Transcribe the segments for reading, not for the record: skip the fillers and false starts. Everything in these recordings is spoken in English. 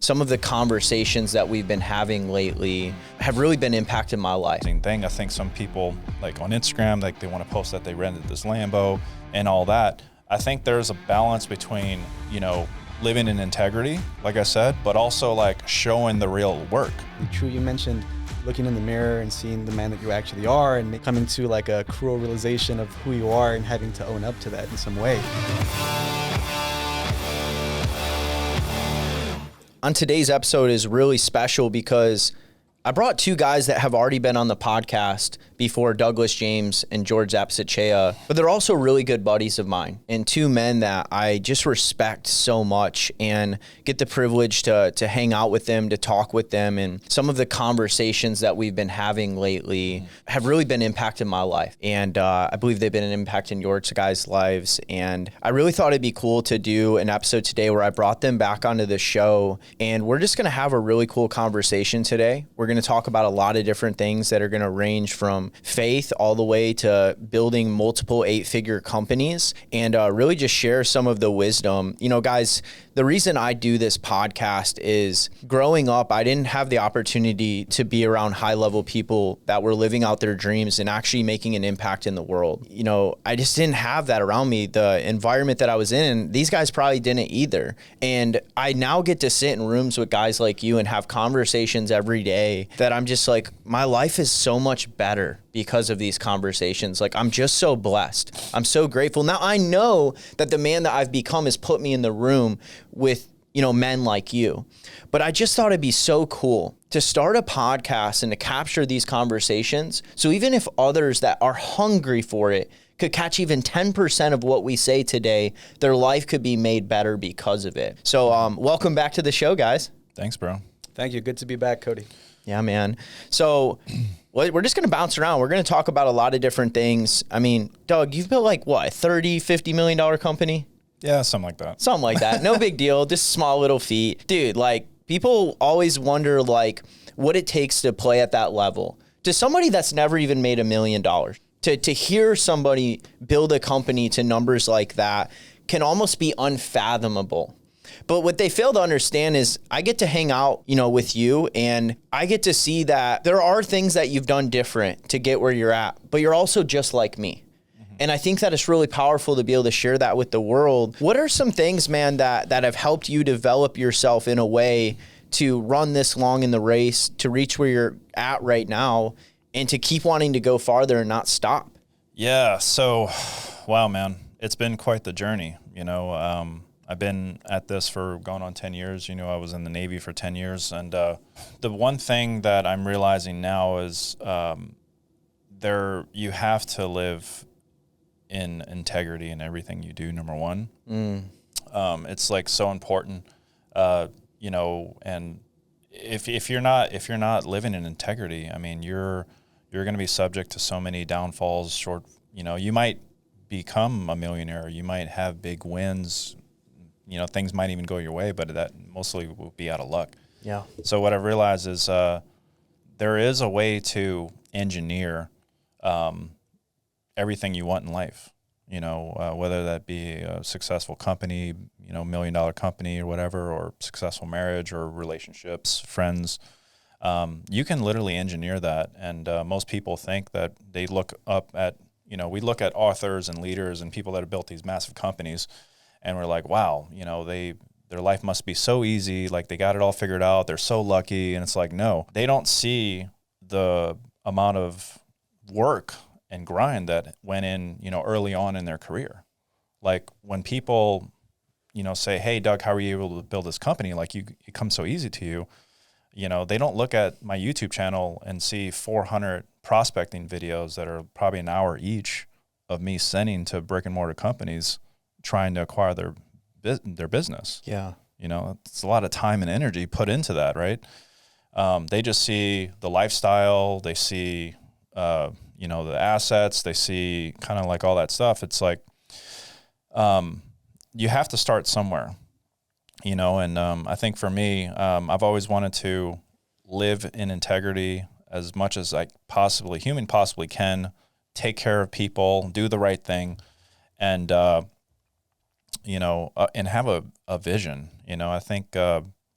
some of the conversations that we've been having lately have really been impacting my life. Thing. I think some people, like on Instagram, like they want to post that they rented this Lambo and all that. I think there's a balance between, living in integrity, like I said, but also like showing the real work. True, you mentioned looking in the mirror and seeing the man that you actually are and coming to like a cruel realization of who you are and having to own up to that in some way. On today's episode is really special because I brought two guys that have already been on the podcast before, Douglas James and George Zapsachea, but they're also really good buddies of mine and two men that I just respect so much and get the privilege to hang out with them, to talk with them. And some of the conversations that we've been having lately have really been impacting my life. And I believe they've been an impact in your guys' lives. And I really thought it'd be cool to do an episode today where I brought them back onto the show. And we're just going to have a really cool conversation today. We're going to talk about a lot of different things that are going to range from faith all the way to building multiple 8-figure companies and really just share some of the wisdom. Guys, the reason I do this podcast is growing up, I didn't have the opportunity to be around high-level people that were living out their dreams and actually making an impact in the world. I just didn't have that around me. The environment that I was in, these guys probably didn't either. And I now get to sit in rooms with guys like you and have conversations every day that I'm just like, my life is so much better because of these conversations. Like, I'm just so blessed. I'm so grateful. Now I know that the man that I've become has put me in the room with, men like you. But I just thought it'd be so cool to start a podcast and to capture these conversations. So even if others that are hungry for it could catch even 10% of what we say today, their life could be made better because of it. So welcome back to the show, guys. Thanks, bro. Thank you. Good to be back, Cody. Yeah, man. So we're just going to bounce around. We're going to talk about a lot of different things. I mean, Doug, you've built like what, $30-50 million company? Yeah, something like that. Something like that. No big deal. Just small little feat. Dude, like people always wonder like what it takes to play at that level. To somebody that's never even made $1 million, to hear somebody build a company to numbers like that can almost be unfathomable. But what they fail to understand is I get to hang out, with you, and I get to see that there are things that you've done different to get where you're at, but you're also just like me. And I think that it's really powerful to be able to share that with the world. What are some things, man, that have helped you develop yourself in a way to run this long in the race, to reach where you're at right now, and to keep wanting to go farther and not stop? Yeah. So, wow, man, it's been quite the journey. I've been at this for going on 10 years. I was in the Navy for 10 years. And the one thing that I'm realizing now is you have to live in integrity in everything you do, number one. It's like so important, and if you're not living in integrity, I mean, you're going to be subject to so many downfalls. You might become a millionaire, you might have big wins, things might even go your way, but that mostly will be out of luck. Yeah. So what I've realized is there is a way to engineer everything you want in life, whether that be a successful company, $1 million company or whatever, or successful marriage or relationships, friends. You can literally engineer that. And most people think that they look up at, we look at authors and leaders and people that have built these massive companies, and we're like, wow, their life must be so easy. Like they got it all figured out. They're so lucky. And it's like, no, they don't see the amount of work and grind that went in, early on in their career. Like when people, say, hey, Doug, how are you able to build this company? Like it comes so easy to you. They don't look at my YouTube channel and see 400 prospecting videos that are probably an hour each of me sending to brick and mortar companies trying to acquire their business. Yeah. It's a lot of time and energy put into that, right? They just see the lifestyle, they see, the assets, they see kind of like all that stuff. It's like, you have to start somewhere, and I think for me, I've always wanted to live in integrity as much as I possibly can, take care of people, do the right thing, and and have a vision. I think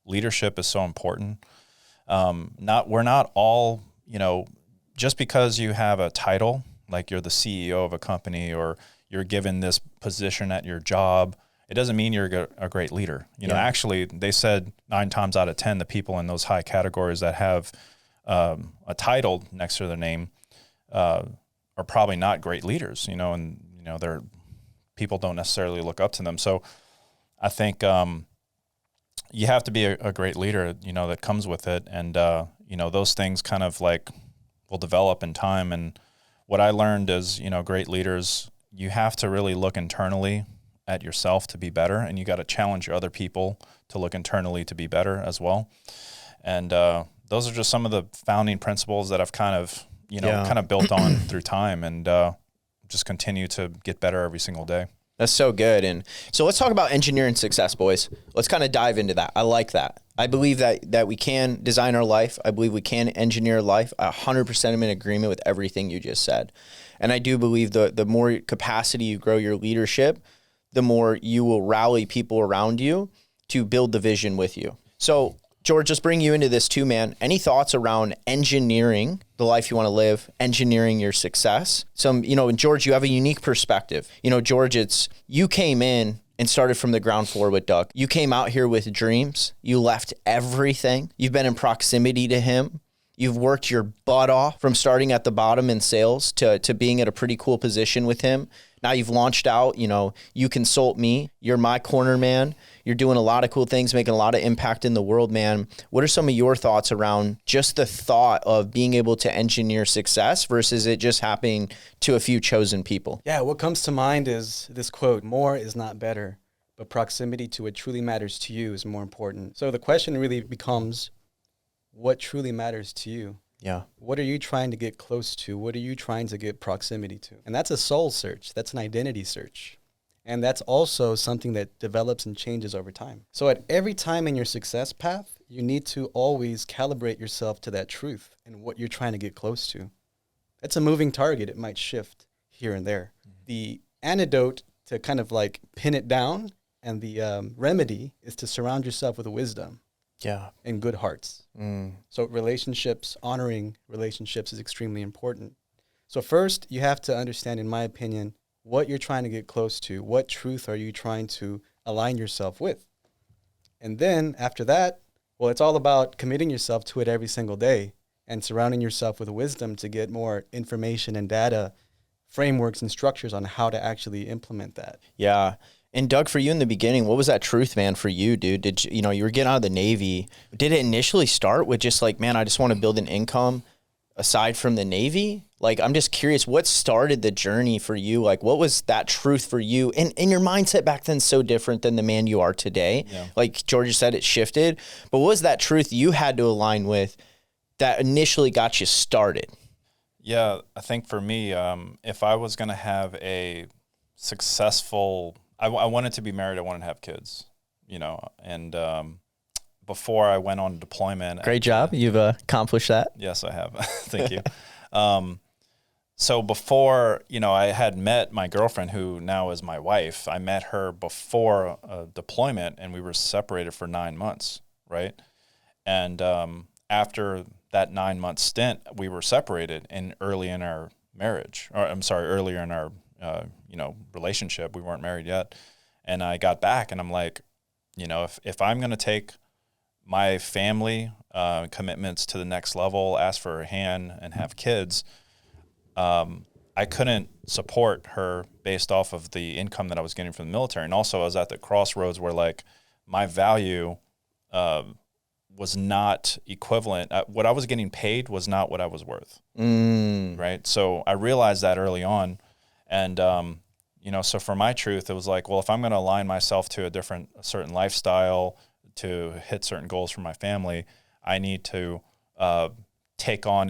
leadership is so important. We're not all, just because you have a title, like you're the CEO of a company or you're given this position at your job, it doesn't mean you're a great leader. Actually, they said 9 times out of 10, the people in those high categories that have a title next to their name are probably not great leaders, and, they're people don't necessarily look up to them. So I think you have to be a great leader, that comes with it. And, those things kind of like will develop in time. And what I learned is, great leaders, you have to really look internally at yourself to be better. And you got to challenge your other people to look internally to be better as well. And those are just some of the founding principles that I've kind of built on through time and just continue to get better every single day. That's so good. And so let's talk about engineering success, boys. Let's kind of dive into that. I like that. I believe that we can design our life. I believe we can engineer life. 100% am in agreement with everything you just said. And I do believe the more capacity you grow your leadership, the more you will rally people around you to build the vision with you. So George, just bring you into this too, man. Any thoughts around engineering the life you want to live, engineering your success? And George, you have a unique perspective. George, you came in and started from the ground floor with Doug. You came out here with dreams. You left everything. You've been in proximity to him. You've worked your butt off from starting at the bottom in sales to being at a pretty cool position with him. Now you've launched out, you consult me. You're my corner man. You're doing a lot of cool things, making a lot of impact in the world, man. What are some of your thoughts around just the thought of being able to engineer success versus it just happening to a few chosen people? Yeah, what comes to mind is this quote, more is not better, but proximity to what truly matters to you is more important. So the question really becomes, what truly matters to you? Yeah. What are you trying to get close to? What are you trying to get proximity to? And that's a soul search. That's an identity search. And that's also something that develops and changes over time. So at every time in your success path, you need to always calibrate yourself to that truth and what you're trying to get close to. It's a moving target. It might shift here and there. Mm-hmm. The antidote to kind of like pin it down and the remedy is to surround yourself with wisdom. Yeah. And good hearts. So relationships, honoring relationships is extremely important. So first, you have to understand, in my opinion, what you're trying to get close to. What truth are you trying to align yourself with? And then after that, well, it's all about committing yourself to it every single day and surrounding yourself with wisdom to get more information and data, frameworks and structures on how to actually implement that. Yeah. And Doug, for you in the beginning, what was that truth, man, for you, dude? Did you were getting out of the Navy. Did it initially start with just like, man, I just want to build an income aside from the Navy? Like, I'm just curious, what started the journey for you? Like, what was that truth for you? And your mindset back then so different than the man you are today. Yeah. Like Georgia said, it shifted. But what was that truth you had to align with that initially got you started? Yeah, I think for me, if I was going to have a successful, I wanted to be married, I wanted to have kids, and before I went on deployment. Great job. You've accomplished that. Yes, I have. Thank you. So before, I had met my girlfriend, who now is my wife. I met her before deployment, and we were separated for 9 months, right? And after that 9-month stint, we were separated earlier in our relationship. We weren't married yet. And I got back, and I'm like, if I'm going to take my family commitments to the next level, ask for her hand, and have kids, I couldn't support her based off of the income that I was getting from the military. And also I was at the crossroads where like my value was not equivalent. What I was getting paid was not what I was worth. Right. So I realized that early on. And, so for my truth, it was like, well, if I'm going to align myself to a certain lifestyle to hit certain goals for my family, I need to take on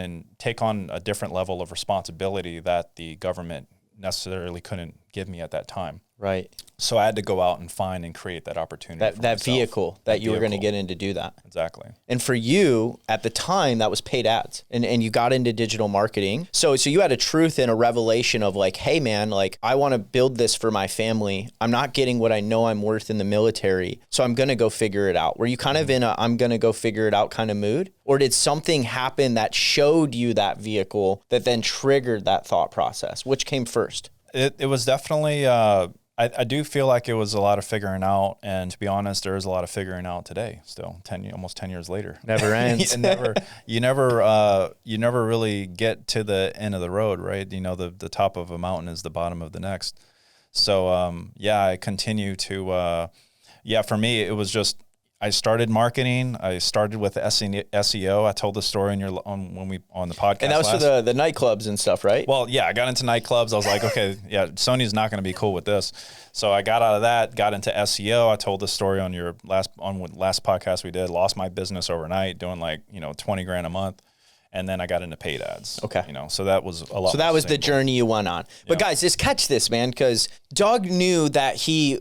a different level of responsibility that the government necessarily couldn't give me at that time. Right. So I had to go out and find and create that opportunity. That for that myself. vehicle that you were going to vehicle. get in to do that. Exactly. And for you at the time, that was paid ads, and you got into digital marketing. So you had a truth and a revelation of like, hey man, like I want to build this for my family. I'm not getting what I know I'm worth in the military. So I'm going to go figure it out. Were you kind of in a, I'm going to go figure it out kind of mood? Or did something happen that showed you that vehicle that then triggered that thought process? Which came first? It was definitely, I do feel like it was a lot of figuring out. And to be honest, there is a lot of figuring out today still, almost 10 years later. Never ends. You never really get to the end of the road, right? You know, the top of a mountain is the bottom of the next. So, yeah, I continue to, for me, it was just, I started marketing. I started with SEO. I told the story on the podcast. And that was for the nightclubs and stuff, right? Well, yeah, I got into nightclubs. I was like, okay, yeah, Sony's not going to be cool with this. So I got out of that, got into SEO. I told the story on last podcast we did. Lost my business overnight, doing like, $20,000 a month. And then I got into paid ads. Okay. So that was a lot. So that was the journey you went on. But guys, just catch this, man, because Doug knew that he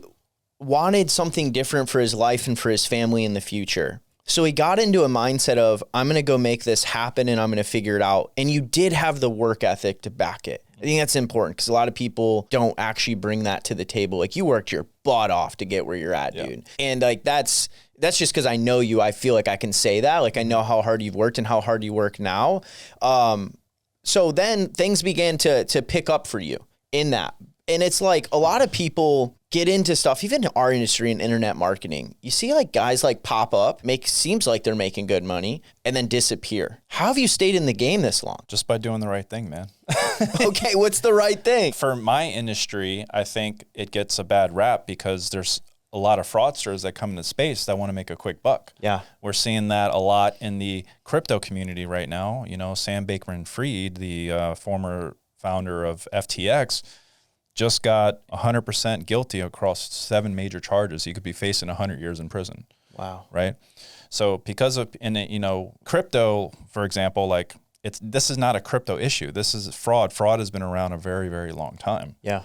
wanted something different for his life and for his family in the future. So he got into a mindset of, I'm going to go make this happen and I'm going to figure it out. And you did have the work ethic to back it. I think that's important because a lot of people don't actually bring that to the table. Like you worked your butt off to get where you're at, dude. And like that's just because I know you. I feel like I can say that. Like I know how hard you've worked and how hard you work now. So then things began to pick up for you in that. And it's like a lot of people get into stuff, even in our industry in internet marketing. You see like guys like pop up, seems like they're making good money and then disappear. How have you stayed in the game this long? Just by doing the right thing, man. Okay, what's the right thing? For my industry, I think it gets a bad rap because there's a lot of fraudsters that come into space that want to make a quick buck. Yeah. We're seeing that a lot in the crypto community right now. Sam Bankman-Fried, the former founder of FTX, just got 100% guilty across 7 major charges. He could be facing 100 years in prison. Wow. Right. So because of, crypto, for example, like this is not a crypto issue. This is fraud. Fraud has been around a very, very long time. Yeah.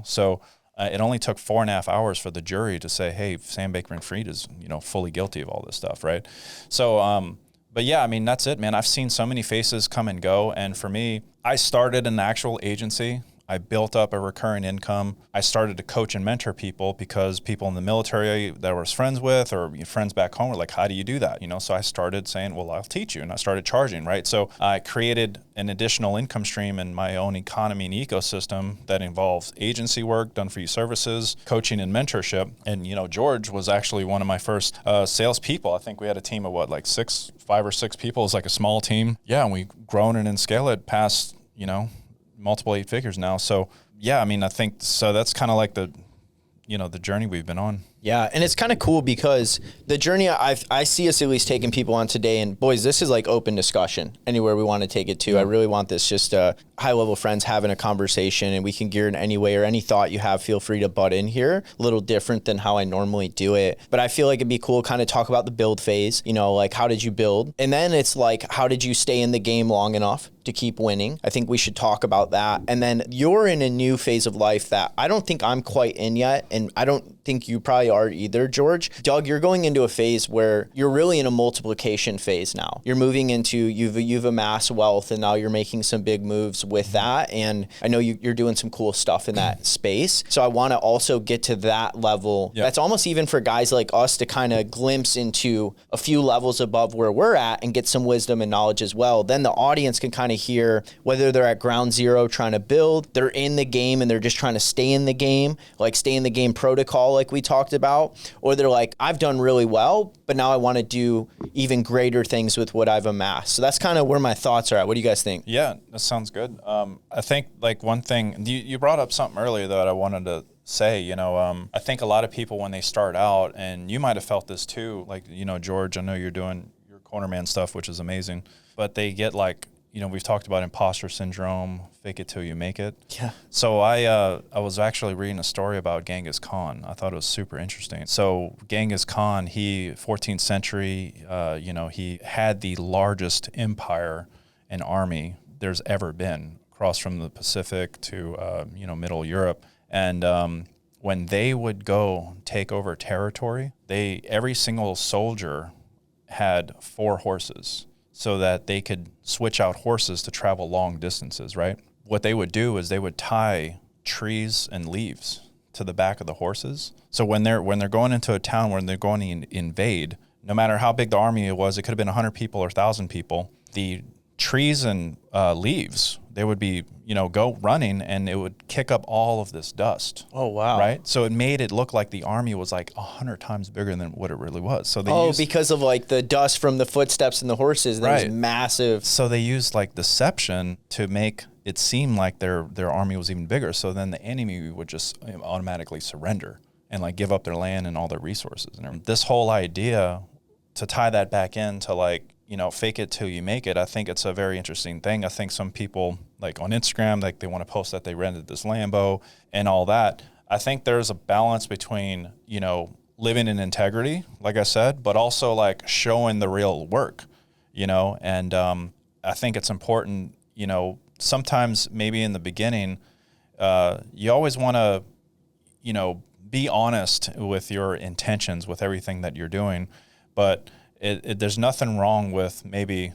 So it only took 4.5 hours for the jury to say, hey, Sam Bankman-Fried is, fully guilty of all this stuff. Right. So, but yeah, I mean, that's it, man. I've seen so many faces come and go. And for me, I started an actual agency. I built up a recurring income. I started to coach and mentor people because people in the military that I was friends with or friends back home were like, how do you do that? So I started saying, well, I'll teach you. And I started charging, right? So I created an additional income stream in my own economy and ecosystem that involves agency work, done for you services, coaching and mentorship. And, George was actually one of my first salespeople. I think we had a team of 5 or 6 people. It's like a small team. Yeah. And we've grown it and scaled it past, multiple 8 figures now. So yeah, I mean, I think so that's kind of like the journey we've been on. Yeah. And it's kind of cool because the journey I see us at least taking people on today, and boys, this is like open discussion anywhere we want to take it to. I really want this just high level friends having a conversation, and we can gear it any way or any thought you have, feel free to butt in here. A little different than how I normally do it. But I feel like it'd be cool kind of talk about the build phase, like how did you build? And then it's like, how did you stay in the game long enough to keep winning? I think we should talk about that. And then you're in a new phase of life that I don't think I'm quite in yet. And I don't think you probably are either, George. Doug, you're going into a phase where you're really in a multiplication phase now. You're moving into, you've amassed wealth and now you're making some big moves with that. And I know you're doing some cool stuff in that space. So I want to also get to that level. Yep. That's almost even for guys like us to kind of glimpse into a few levels above where we're at and get some wisdom and knowledge as well. Then the audience can kind of hear whether they're at ground zero trying to build, they're in the game and they're just trying to stay in the game, like stay in the game protocol like we talked about, or they're like, I've done really well, but now I want to do even greater things with what I've amassed. So that's kind of where my thoughts are at. What do you guys think? Yeah, that sounds good. I think like one thing, you brought up something earlier that I wanted to say, I think a lot of people when they start out, and you might have felt this too, like, George, I know you're doing your cornerman stuff, which is amazing, but they get like, we've talked about imposter syndrome, fake it till you make it. Yeah. So I was actually reading a story about Genghis Khan. I thought it was super interesting. So Genghis Khan, 14th century, he had the largest empire and army there's ever been, across from the Pacific to, Middle Europe. And when they would go take over territory, every single soldier had 4 horses so that they could switch out horses to travel long distances, right? What they would do is they would tie trees and leaves to the back of the horses. So when they're going into a town, when they're going to invade, no matter how big the army it was, it could have been 100 people or 1,000 people, the trees and leaves, they would be, go running, and it would kick up all of this dust. Oh, wow. Right? So it made it look like the army was like 100 times bigger than what it really was. So they because of like the dust from the footsteps and the horses, that was massive. So they used like deception to make it seem like their army was even bigger. So then the enemy would just automatically surrender and like give up their land and all their resources. And this whole idea, to tie that back into like, fake it till you make it, I think it's a very interesting thing. I think some people like on Instagram, like they want to post that they rented this Lambo and all that. I think there's a balance between, living in integrity, like I said, but also like showing the real work, and I think it's important, sometimes maybe in the beginning, you always want to, be honest with your intentions with everything that you're doing, but there's nothing wrong with maybe,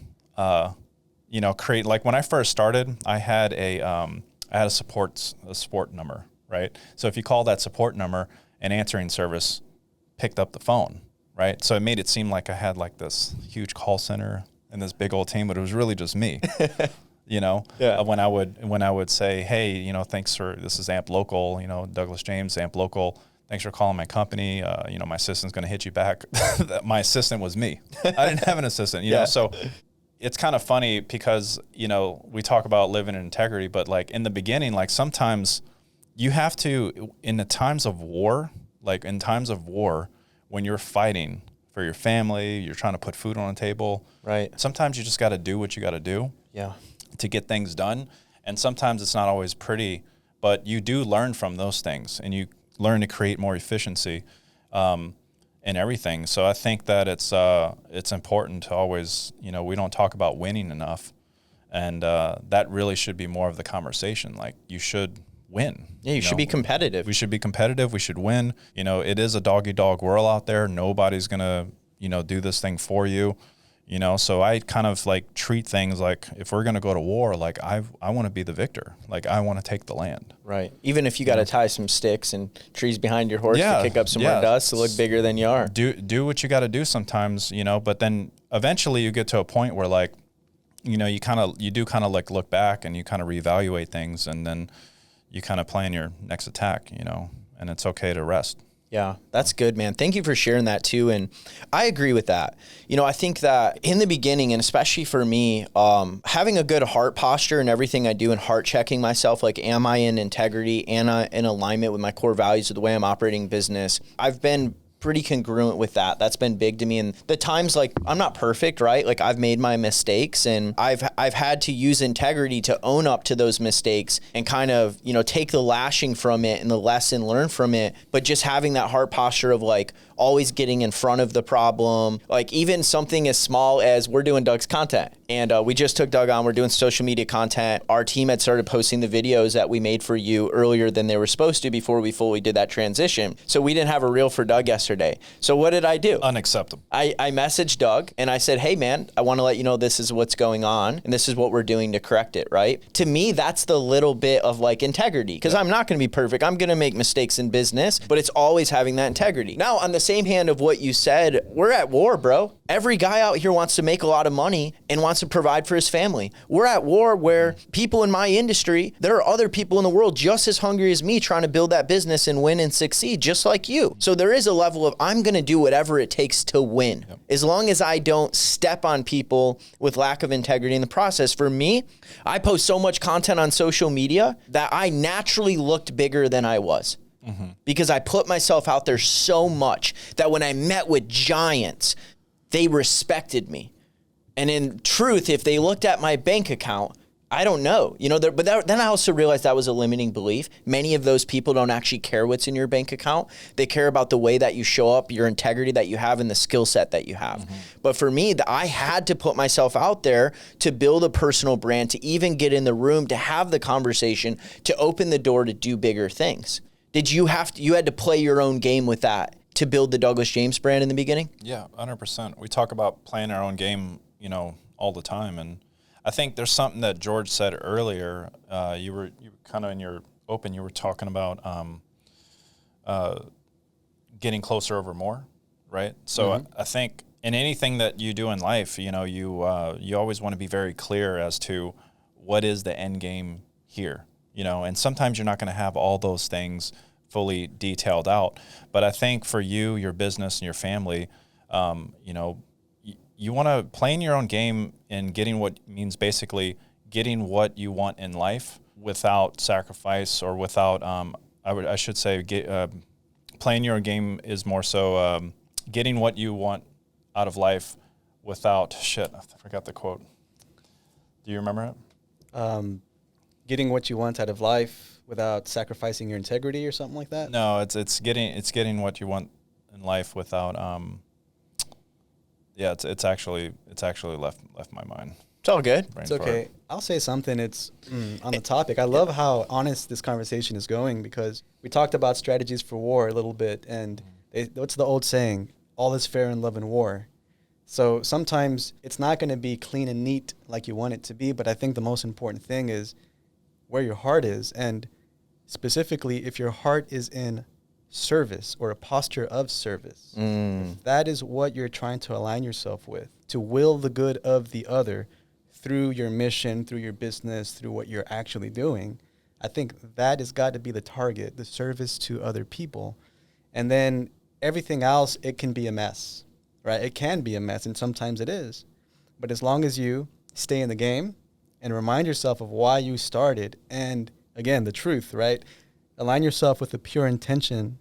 create, like when I first started, I had a support number, right? So if you call that support number, an answering service picked up the phone, right? So it made it seem like I had like this huge call center and this big old team, but it was really just me. Yeah. When I would say, hey, thanks for, this is AMP Local, Douglas James, AMP Local. Thanks for calling my company. My assistant's going to hit you back. My assistant was me. I didn't have an assistant, so it's kind of funny because, we talk about living in integrity, but like in the beginning, like sometimes you have to, in the times of war, when you're fighting for your family, you're trying to put food on the table. Right. Sometimes you just got to do what you got to do. Yeah. To get things done. And sometimes it's not always pretty, but you do learn from those things and you learn to create more efficiency in everything. So I think that it's important to always, we don't talk about winning enough, and that really should be more of the conversation. Like you should win. Yeah, you should be competitive. We should be competitive. We should win. It is a dog-eat-dog world out there. Nobody's going to, do this thing for you. So I kind of like treat things like if we're going to go to war, like I want to be the victor. Like I want to take the land. Right. Even if you got to tie some sticks and trees behind your horse to kick up some more dust to look bigger than you are. Do what you got to do sometimes, but then eventually you get to a point where like, you do kind of like look back and you kind of reevaluate things, and then you kind of plan your next attack, and it's okay to rest. Yeah, that's good, man. Thank you for sharing that too. And I agree with that. I think that in the beginning, and especially for me, having a good heart posture in everything I do and heart checking myself, like, am I in integrity and in alignment with my core values of the way I'm operating business? I've been pretty congruent with that. That's been big to me. And the times, like, I'm not perfect, right? Like I've made my mistakes, and I've had to use integrity to own up to those mistakes and kind of, take the lashing from it and the lesson learned from it. But just having that heart posture of like always getting in front of the problem, like even something as small as we're doing Doug's content. And we just took Doug on, we're doing social media content. Our team had started posting the videos that we made for you earlier than they were supposed to before we fully did that transition. So we didn't have a reel for Doug yesterday. So what did I do? Unacceptable. I messaged Doug and I said, hey man, I want to let you know this is what's going on and this is what we're doing to correct it, right? To me, that's the little bit of like integrity, because I'm not going to be perfect. I'm going to make mistakes in business, but it's always having that integrity. Now, on the same hand of what you said, we're at war, bro. Every guy out here wants to make a lot of money and wants to provide for his family. We're at war where people in my industry, there are other people in the world just as hungry as me trying to build that business and win and succeed, just like you. So there is a level of I'm going to do whatever it takes to win. Yep. As long as I don't step on people with lack of integrity in the process. For me, I post so much content on social media that I naturally looked bigger than I was. Mm-hmm. Because I put myself out there so much that when I met with giants, they respected me. And in truth, if they looked at my bank account, I don't know, then I also realized that was a limiting belief. Many of those people don't actually care what's in your bank account. They care about the way that you show up, your integrity that you have, and the skill set that you have. Mm-hmm. But for me, I had to put myself out there to build a personal brand, to even get in the room, to have the conversation, to open the door to do bigger things. Did you had to play your own game with that to build the Douglas James brand in the beginning? Yeah, 100%. We talk about playing our own game, all the time. And I think there's something that George said earlier. You were kind of in your open, you were talking about getting closer over more, right? So I think in anything that you do in life, you always want to be very clear as to what is the end game here, and sometimes you're not going to have all those things fully detailed out. But I think for you, your business, and your family, you want to play in your own game and getting what means basically getting what you want in life without sacrifice or without, I should say, playing your own game is more so getting what you want out of life without, I forgot the quote. Do you remember it? Getting what you want out of life without sacrificing your integrity or something like that? No, it's getting what you want in life without, it's actually left my mind. It's all good. It's okay. I'll say something. It's on the topic. I love how honest this conversation is going, because we talked about strategies for war a little bit, and what's the old saying? All is fair in love and war. So sometimes it's not going to be clean and neat like you want it to be, but I think the most important thing is where your heart is, and specifically if your heart is in service or a posture of service. If that is what you're trying to align yourself with, to will the good of the other through your mission, through your business, through what you're actually doing, I think that has got to be the target, the service to other people. And then everything else, it can be a mess, right? It can be a mess, and sometimes it is. But as long as you stay in the game and remind yourself of why you started, and again, the truth, right? Align yourself with a pure intention,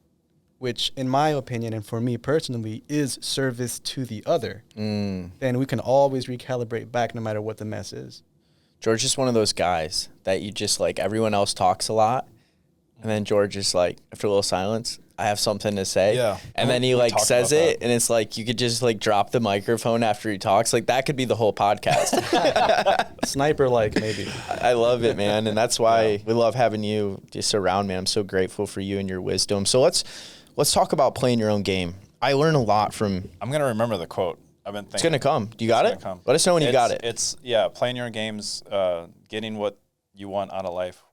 which in my opinion and for me personally is service to the other. Then we can always recalibrate back no matter what the mess is. George is one of those guys that you just like, everyone else talks a lot, and then George is like, after a little silence, I have something to say. Yeah. And then he like says it, and it's like you could just like drop the microphone after he talks. Like that could be the whole podcast. Sniper like maybe. I love it, man. And that's why we love having you just around, man. I'm so grateful for you and your wisdom. So let's talk about playing your own game. I learn a lot from. I'm going to remember the quote. I've been thinking. It's going to come. Do you got it? Let us know when you got it. Playing your games, getting what you want out of life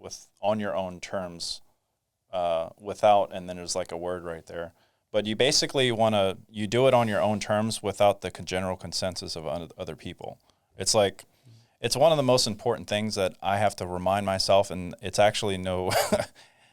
on your own terms. Without, and then there's like a word right there. But you basically you do it on your own terms without the general consensus of other people. It's like, it's one of the most important things that I have to remind myself, and it's actually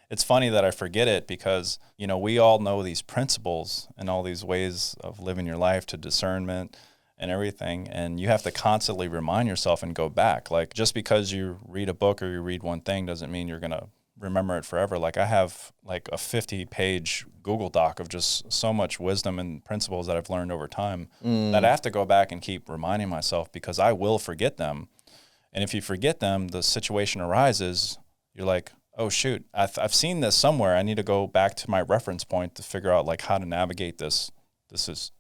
it's funny that I forget it because, we all know these principles and all these ways of living your life to discernment and everything, and you have to constantly remind yourself and go back. Like, just because you read a book or you read one thing doesn't mean you're going to remember it forever. Like I have like a 50-page Google Doc of just so much wisdom and principles that I've learned over time that I have to go back and keep reminding myself, because I will forget them. And if you forget them, the situation arises, you're like, oh shoot, I've seen this somewhere. I need to go back to my reference point to figure out like how to navigate this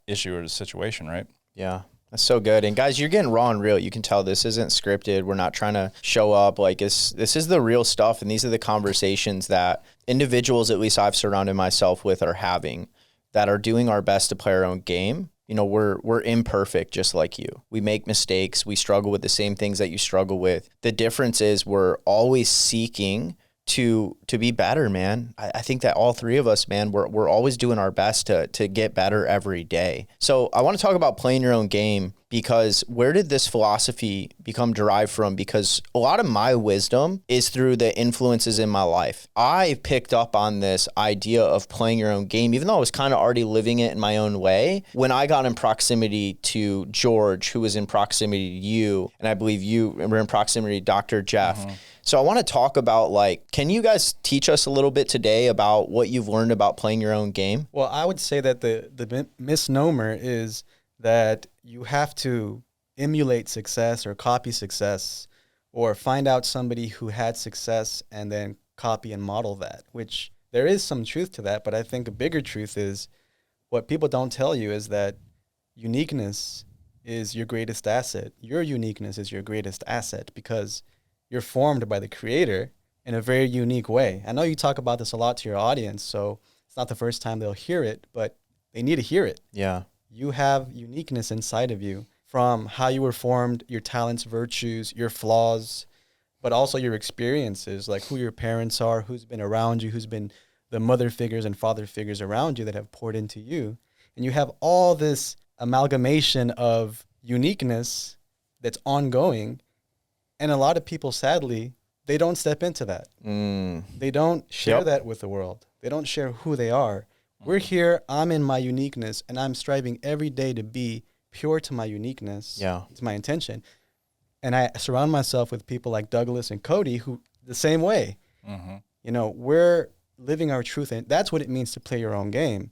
issue or the situation, right? Yeah. That's so good. And guys, you're getting raw and real. You can tell this isn't scripted. We're not trying to show up. Like this is the real stuff. And these are the conversations that individuals, at least I've surrounded myself with, are having, that are doing our best to play our own game. We're imperfect just like you. We make mistakes. We struggle with the same things that you struggle with. The difference is we're always seeking to be better, man. I think that all three of us, man, we're always doing our best to get better every day. So I want to talk about playing your own game, because where did this philosophy become derived from? Because a lot of my wisdom is through the influences in my life. I picked up on this idea of playing your own game, even though I was kind of already living it in my own way, when I got in proximity to George, who was in proximity to you, and I believe you were in proximity to Dr. Jeff. Mm-hmm. So I want to talk about, like, can you guys teach us a little bit today about what you've learned about playing your own game? Well, I would say that the misnomer is that you have to emulate success or copy success, or find out somebody who had success and then copy and model that, which there is some truth to that. But I think a bigger truth is what people don't tell you is that uniqueness is your greatest asset. Your uniqueness is your greatest asset, because you're formed by the Creator, in a very unique way. I know you talk about this a lot to your audience, so it's not the first time they'll hear it, but they need to hear it. Yeah. You have uniqueness inside of you from how you were formed, your talents, virtues, your flaws, but also your experiences, like who your parents are, who's been around you, who's been the mother figures and father figures around you that have poured into you. And you have all this amalgamation of uniqueness that's ongoing. And a lot of people, sadly, they don't step into that. They don't share that with the world. They don't share who they are. We're here, I'm in my uniqueness, and I'm striving every day to be pure to my uniqueness. Yeah. It's my intention. And I surround myself with people like Douglas and Cody who the same way. You know, we're living our truth, and that's what it means to play your own game.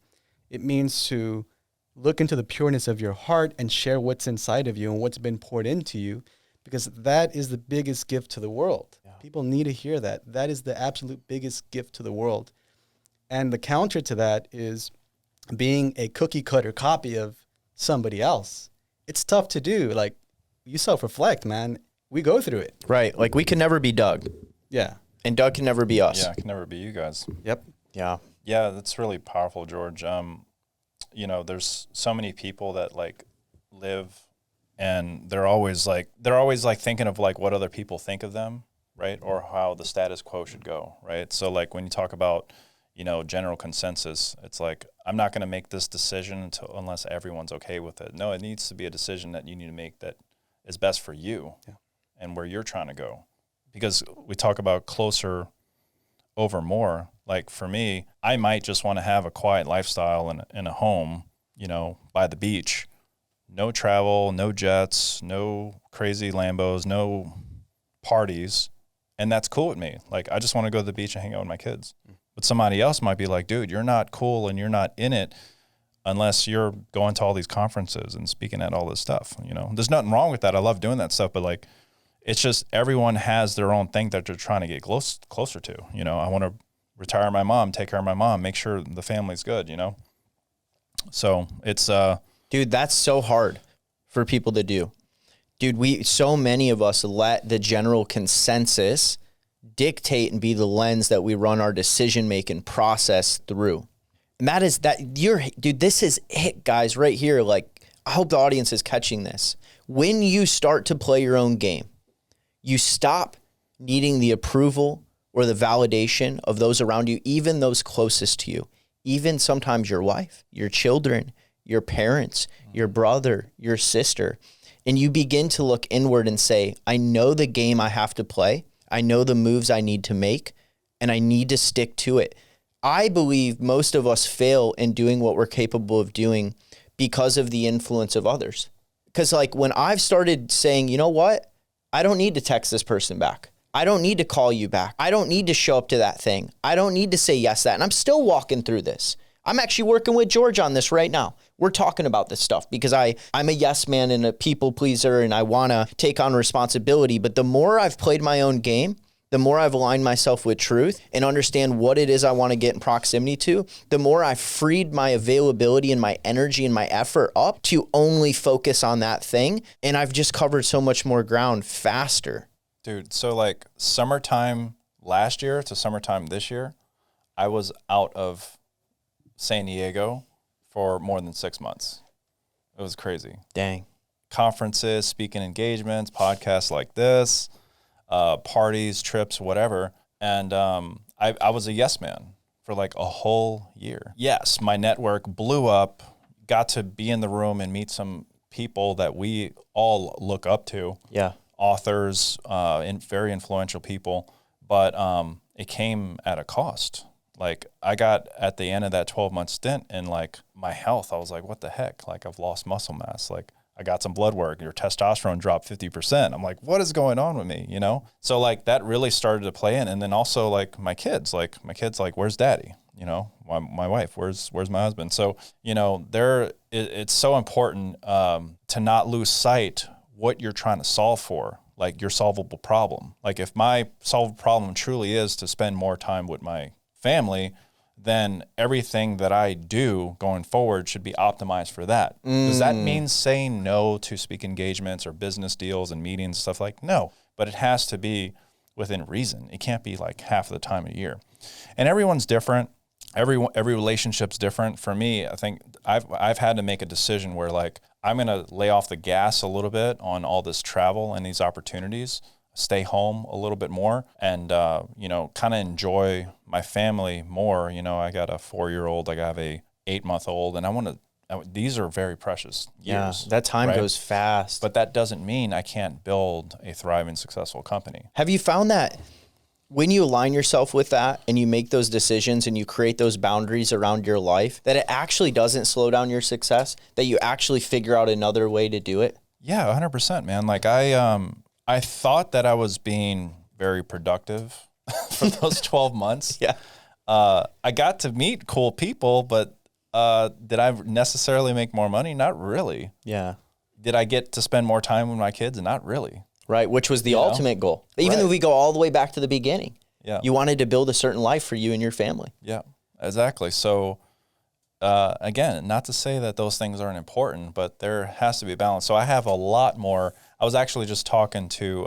It means to look into the pureness of your heart and share what's inside of you and what's been poured into you, because that is the biggest gift to the world. Yeah. People need to hear that. That is the absolute biggest gift to the world. And the counter to that is being a cookie cutter copy of somebody else. It's tough to do. Like, you self-reflect, man. We go through it. Right. Like, we can never be Doug. Yeah. And Doug can never be us. Yeah, it can never be you guys. Yep. Yeah. Yeah, that's really powerful, George. You know, there's so many people that like live and they're always like thinking of like what other people think of them, right? Or how the status quo should go, right? So like when you talk about, you know, general consensus, it's like, I'm not going to make this decision unless everyone's okay with it. No, it needs to be a decision that you need to make that is best for you and where you're trying to go. Because we talk about closer over more. Like for me, I might just want to have a quiet lifestyle in a home, you know, by the beach. No travel, no jets, no crazy Lambos, no parties. And that's cool with me. Like, I just want to go to the beach and hang out with my kids. But somebody else might be like, dude, you're not cool and you're not in it unless you're going to all these conferences and speaking at all this stuff. You know, there's nothing wrong with that. I love doing that stuff. But like, it's just everyone has their own thing that they're trying to get closer to. You know, I want to retire my mom, take care of my mom, make sure the family's good, you know? So it's, dude, that's so hard for people to do. Dude, so many of us let the general consensus dictate and be the lens that we run our decision-making process through. And dude, this is it, guys, right here. Like, I hope the audience is catching this. When you start to play your own game, you stop needing the approval or the validation of those around you, even those closest to you, even sometimes your wife, your children, your parents, your brother, your sister. And you begin to look inward and say, I know the game I have to play. I know the moves I need to make, and I need to stick to it. I believe most of us fail in doing what we're capable of doing because of the influence of others. Because like when I've started saying, you know what? I don't need to text this person back. I don't need to call you back. I don't need to show up to that thing. I don't need to say yes to that. And I'm still walking through this. I'm actually working with George on this right now. We're talking about this stuff because I'm a yes man and a people pleaser and I want to take on responsibility. But the more I've played my own game, the more I've aligned myself with truth and understand what it is I want to get in proximity to, the more I've freed my availability and my energy and my effort up to only focus on that thing. And I've just covered so much more ground faster. Dude, so like summertime last year to summertime this year, I was out of San Diego for more than 6 months. It was crazy. Dang. Conferences, speaking engagements, podcasts like this, parties, trips, whatever. And I was a yes man for like a whole year. Yes, my network blew up, got to be in the room and meet some people that we all look up to. Yeah. Authors, very influential people. But it came at a cost. Like I got at the end of that 12-month stint and like my health, I was like, what the heck? Like I've lost muscle mass. Like I got some blood work, your testosterone dropped 50%. I'm like, what is going on with me? You know? So like that really started to play in. And then also like my kids, like, where's daddy? You know, my wife, where's my husband? So, you know, it's so important to not lose sight what you're trying to solve for, like your solvable problem. Like if my solvable problem truly is to spend more time with my family, then everything that I do going forward should be optimized for that. Does that mean saying no to speak engagements or business deals and meetings and stuff like? No, but it has to be within reason. It can't be like half of the time a year. And everyone's different. Every relationship's different. For me, I think I've had to make a decision where like I'm going to lay off the gas a little bit on all this travel and these opportunities, stay home a little bit more, and you know, kind of enjoy my family more. You know, I got a 4-year-old, I have a 8-month-old, and I want to. These are very precious years. Yeah, that time goes fast. But that doesn't mean I can't build a thriving, successful company. Have you found that when you align yourself with that and you make those decisions and you create those boundaries around your life, that it actually doesn't slow down your success, that you actually figure out another way to do it? Yeah, 100%, man. Like I thought that I was being very productive for those 12 months. Yeah. I got to meet cool people, but did I necessarily make more money? Not really. Yeah. Did I get to spend more time with my kids? Not really. Right, which was the ultimate goal. Even though we go all the way back to the beginning. Yeah. You wanted to build a certain life for you and your family. Yeah, exactly. So again, not to say that those things aren't important, but there has to be a balance. So I have a lot more. I was actually just talking to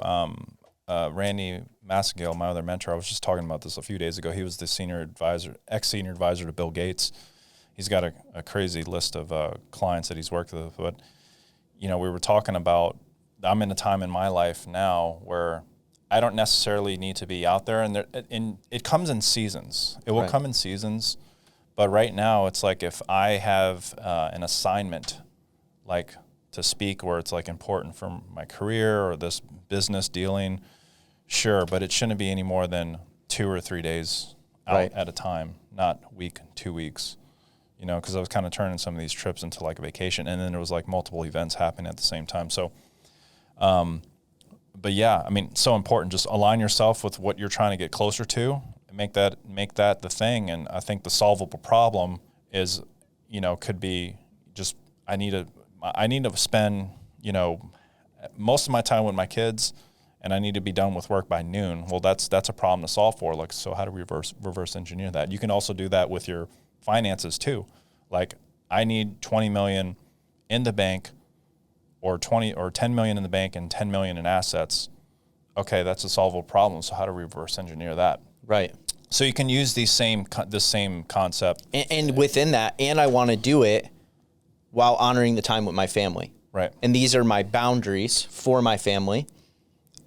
Randy Massengill, my other mentor. I was just talking about this a few days ago. He was the ex-senior advisor to Bill Gates. He's got a crazy list of clients that he's worked with. But, you know, we were talking about, I'm in a time in my life now where I don't necessarily need to be out there. And it comes in seasons. It will come in seasons. But right now, it's like if I have an assignment, like to speak where it's like important for my career or this business dealing, sure, but it shouldn't be any more than 2 or 3 days out at a time, not week, 2 weeks. You know, because I was kind of turning some of these trips into like a vacation, and then there was like multiple events happening at the same time. So, but yeah, I mean, so important. Just align yourself with what you're trying to get closer to, and make that the thing. And I think the solvable problem is, you know, could be just I need to spend, you know, most of my time with my kids, and I need to be done with work by noon. Well, that's a problem to solve for. Like, so how do we reverse engineer that? You can also do that with your finances too. Like, I need 20 million in the bank, or 10 million in the bank and 10 million in assets. Okay, that's a solvable problem. So how do we reverse engineer that? Right. So you can use the same concept. And within that, and I want to do it while honoring the time with my family. Right. And these are my boundaries for my family.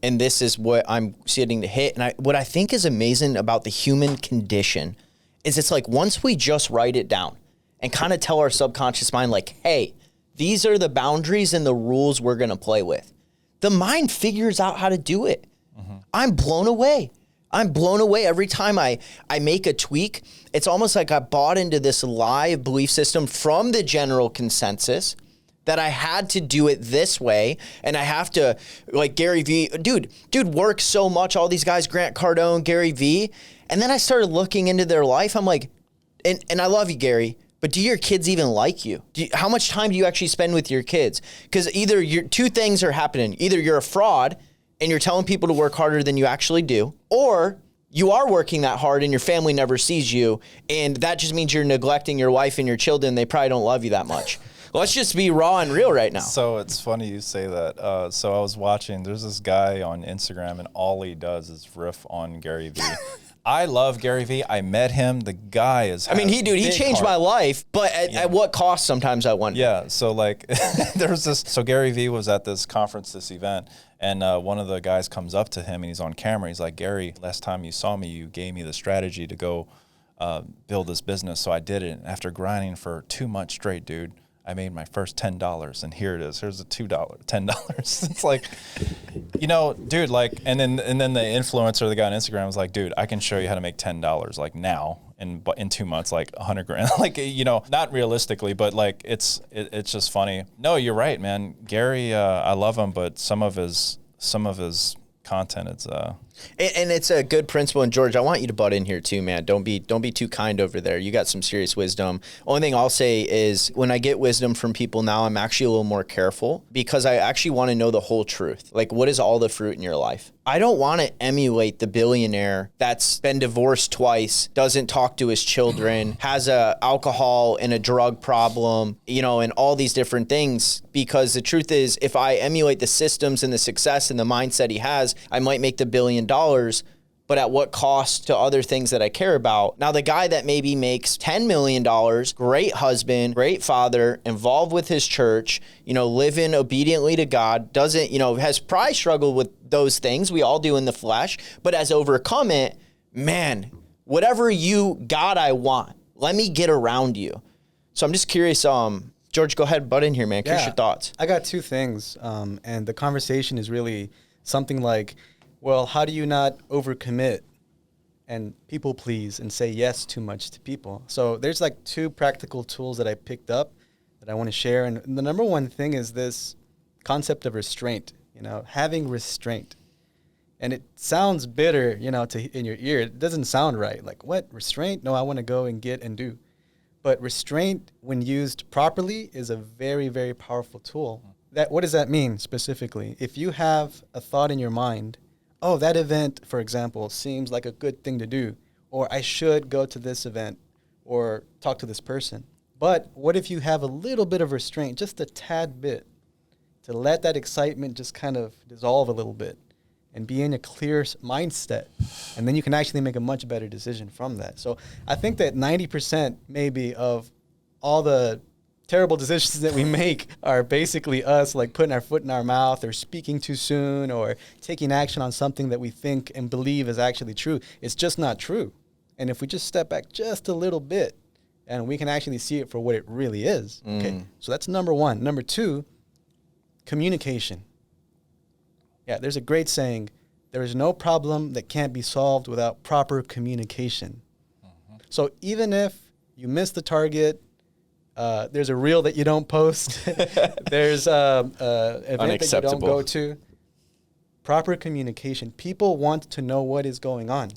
And this is what I'm sitting to hit. And what I think is amazing about the human condition is it's like once we just write it down and kind of tell our subconscious mind like, hey, these are the boundaries and the rules we're going to play with, the mind figures out how to do it. Mm-hmm. I'm blown away. Every time I make a tweak. It's almost like I bought into this lie belief system from the general consensus that I had to do it this way, and I have to, like Gary Vee, dude works so much, all these guys, Grant Cardone, Gary Vee, and then I started looking into their life. I'm like, and I love you, Gary, but do your kids even like you? How much time do you actually spend with your kids? Because either two things are happening. Either you're a fraud and you're telling people to work harder than you actually do, or you are working that hard and your family never sees you, and that just means you're neglecting your wife and your children. They probably don't love you that much. Let's just be raw and real right now. So it's funny you say that. So I was watching, there's this guy on Instagram, and all he does is riff on Gary Vee. I love Gary Vee. I met him. The guy is. I mean, he changed my life, but at what cost? Sometimes I wonder. Yeah. So like, there's this. So Gary Vee was at this conference, this event, and one of the guys comes up to him and he's on camera. He's like, Gary, last time you saw me, you gave me the strategy to go build this business. So I did it. And after grinding for 2 months straight, dude, I made my first $10, and here it is. Here's a $10. It's like, you know, dude, like, and then the influencer, the guy on Instagram was like, dude, I can show you how to make $10 like now, in 2 months, like $100,000. Like, you know, not realistically, but like it's just funny. No, you're right, man. Gary, I love him, but some of his content, it's And it's a good principle. And George, I want you to butt in here too, man. Don't be too kind over there. You got some serious wisdom. Only thing I'll say is when I get wisdom from people now, I'm actually a little more careful because I actually want to know the whole truth. Like, what is all the fruit in your life? I don't want to emulate the billionaire that's been divorced twice, doesn't talk to his children, has a alcohol and a drug problem, you know, and all these different things. Because the truth is, if I emulate the systems and the success and the mindset he has, I might make the $1 billion million, but at what cost to other things that I care about? Now, the guy that maybe makes $10 million, great husband, great father, involved with his church, living obediently to God, doesn't, has probably struggled with those things. We all do in the flesh, but has overcome it. Man, whatever God, I want. Let me get around you. So I'm just curious, George, go ahead, butt in here, man. Curious your thoughts. I got two things, and the conversation is really something like, well, how do you not overcommit and people please and say yes too much to people? So there's like two practical tools that I picked up that I want to share. And the number one thing is this concept of restraint, having restraint. And it sounds bitter, in your ear. It doesn't sound right. Like, what? Restraint? No, I want to go and get and do. But restraint, when used properly, is a very, very powerful tool. What does that mean specifically? If you have a thought in your mind, oh, that event, for example, seems like a good thing to do, or I should go to this event or talk to this person. But what if you have a little bit of restraint, just a tad bit, to let that excitement just kind of dissolve a little bit and be in a clear mindset, and then you can actually make a much better decision from that. So I think that 90% maybe of all the terrible decisions that we make are basically us like putting our foot in our mouth or speaking too soon or taking action on something that we think and believe is actually true. It's just not true. And if we just step back just a little bit and we can actually see it for what it really is. Okay. So that's number one. Number two, communication. Yeah, there's a great saying, there is no problem that can't be solved without proper communication. So even if you miss the target, there's a reel that you don't post, there's an event that you don't go to, proper communication. People want to know what is going on,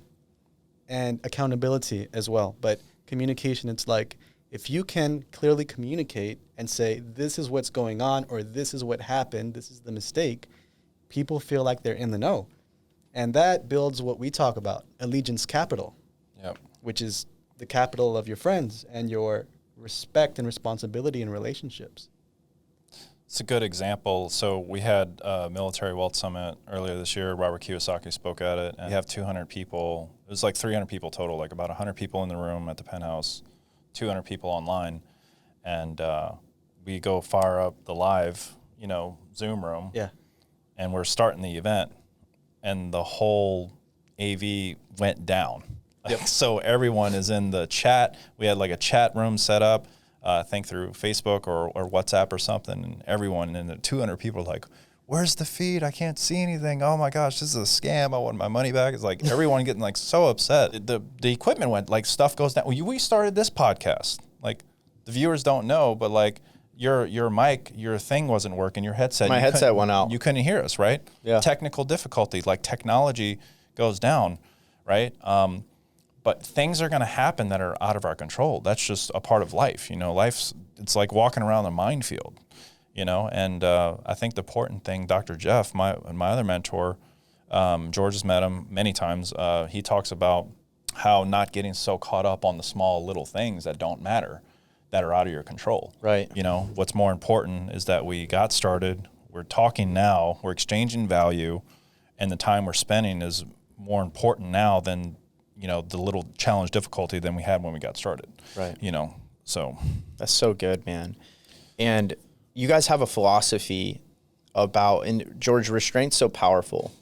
and accountability as well. But communication, it's like, if you can clearly communicate and say, this is what's going on, or this is what happened, this is the mistake, people feel like they're in the know. And that builds what we talk about, allegiance capital, which is the capital of your friends and your respect and responsibility in relationships. It's a good example. So we had a Military Wealth Summit earlier this year. Robert Kiyosaki spoke at it. And we have 200 people. It was like 300 people total, like about 100 people in the room at the penthouse, 200 people online. And we go fire up the live, Zoom room. Yeah. And we're starting the event, and the whole AV went down. Yep. So everyone is in the chat. We had like a chat room set up, I think through Facebook or WhatsApp or something, and everyone in the 200 people are like, where's the feed? I can't see anything. Oh my gosh, this is a scam. I want my money back. It's like everyone getting like so upset. The equipment went, like stuff goes down. We started this podcast. Like the viewers don't know, but like, your mic, your thing wasn't working, your headset. My headset went out. You couldn't hear us, right? Yeah. Technical difficulty, like technology goes down, right? But things are going to happen that are out of our control. That's just a part of life. It's like walking around a minefield, and I think the important thing, Dr. Jeff, my other mentor, George has met him many times. He talks about how not getting so caught up on the small little things that don't matter, that are out of your control. Right. What's more important is that we got started, we're talking now, we're exchanging value, and the time we're spending is more important now than, the little challenge difficulty than we had when we got started. Right. So. That's so good, man. And you guys have a philosophy about, and George, restraint's so powerful.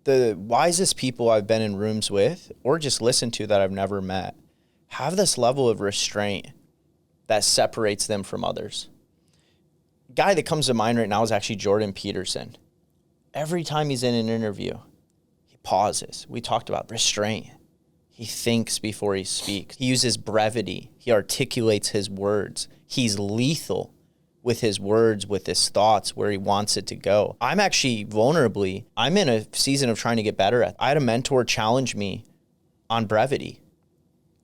The wisest people I've been in rooms with, or just listened to that I've never met, have this level of restraint that separates them from others. Guy that comes to mind right now is actually Jordan Peterson. Every time he's in an interview, he pauses. We talked about restraint. He thinks before he speaks. He uses brevity. He articulates his words. He's lethal with his words, with his thoughts, where he wants it to go. I'm actually I'm in a season of trying to get better at. I had a mentor challenge me on brevity.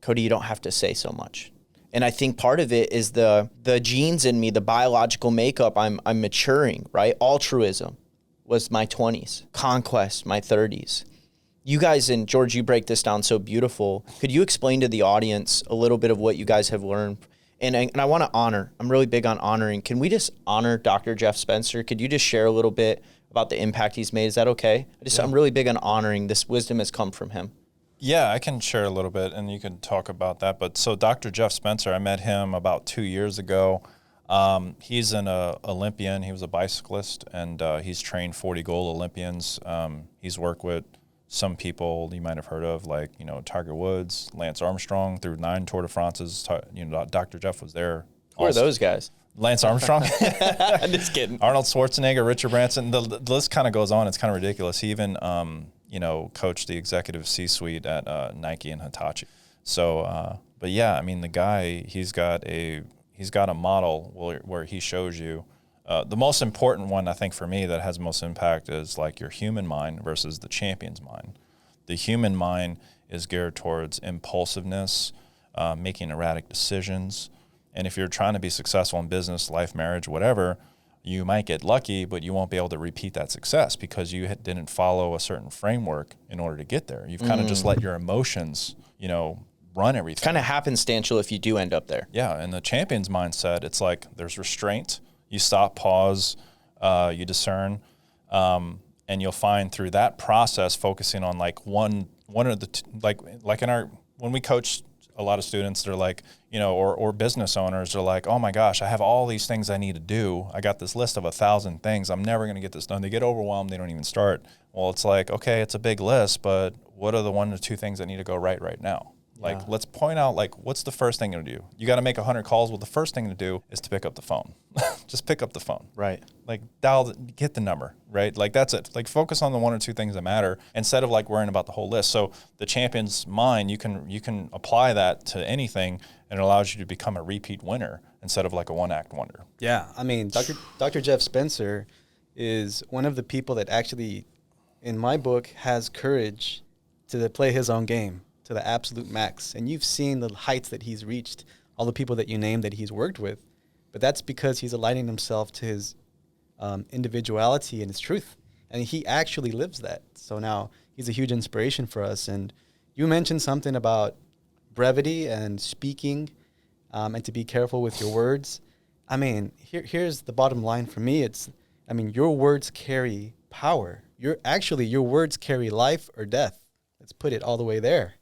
Cody, you don't have to say so much. And I think part of it is the genes in me, the biological makeup. I'm maturing, right? Altruism was my 20s. Conquest, my 30s. You guys, and George, you break this down so beautiful. Could you explain to the audience a little bit of what you guys have learned And I want to honor. I'm really big on honoring. Can we just honor Dr. Jeff Spencer? Could you just share a little bit about the impact he's made? Is that okay? I'm really big on honoring. This wisdom has come from him. Yeah, I can share a little bit, and you can talk about that. But so Dr. Jeff Spencer, I met him about 2 years ago. He's an Olympian. He was a bicyclist, and he's trained 40 gold Olympians. He's worked with some people you might have heard of, like, Tiger Woods, Lance Armstrong, through 9 Tour de France's. Dr. Jeff was there. Who are those guys? Lance Armstrong? I'm just kidding. Arnold Schwarzenegger, Richard Branson. The list kind of goes on. It's kind of ridiculous. He even, coached the executive C-suite at Nike and Hitachi. So, but yeah, I mean, the guy, he's got a model where he shows you. The most important one, I think, for me that has most impact is like your human mind versus the champion's mind. The human mind is geared towards impulsiveness, making erratic decisions. And if you're trying to be successful in business, life, marriage, whatever, you might get lucky, but you won't be able to repeat that success because you didn't follow a certain framework in order to get there. You've kind of just let your emotions, run everything. Kind of happenstantial if you do end up there. Yeah, and the champion's mindset, it's like there's restraint. You stop, pause, you discern, and you'll find through that process, focusing on like one of the like in our, when we coach a lot of students, they're like, or business owners are like, oh my gosh, I have all these things I need to do. I got this list of 1,000 things. I'm never going to get this done. They get overwhelmed. They don't even start. Well, it's like, okay, it's a big list, but what are the 1 or 2 things that need to go right now? Like, let's point out, like, what's the first thing to do? You got to make 100 calls. Well, the first thing to do is to pick up the phone. Just pick up the phone. Right. Like, get the number, right? Like, that's it. Like, focus on the 1 or 2 things that matter instead of, like, worrying about the whole list. So the champion's mind, you can apply that to anything, and it allows you to become a repeat winner instead of, like, a one-act wonder. Yeah. I mean, Dr. Jeff Spencer is one of the people that actually, in my book, has courage to play his own game to the absolute max. And you've seen the heights that he's reached, all the people that you named that he's worked with. But that's because he's aligning himself to his individuality and his truth. And he actually lives that. So now he's a huge inspiration for us. And you mentioned something about brevity and speaking and to be careful with your words. I mean, here's the bottom line for me. Your words carry power. Your words carry life or death. Let's put it all the way there.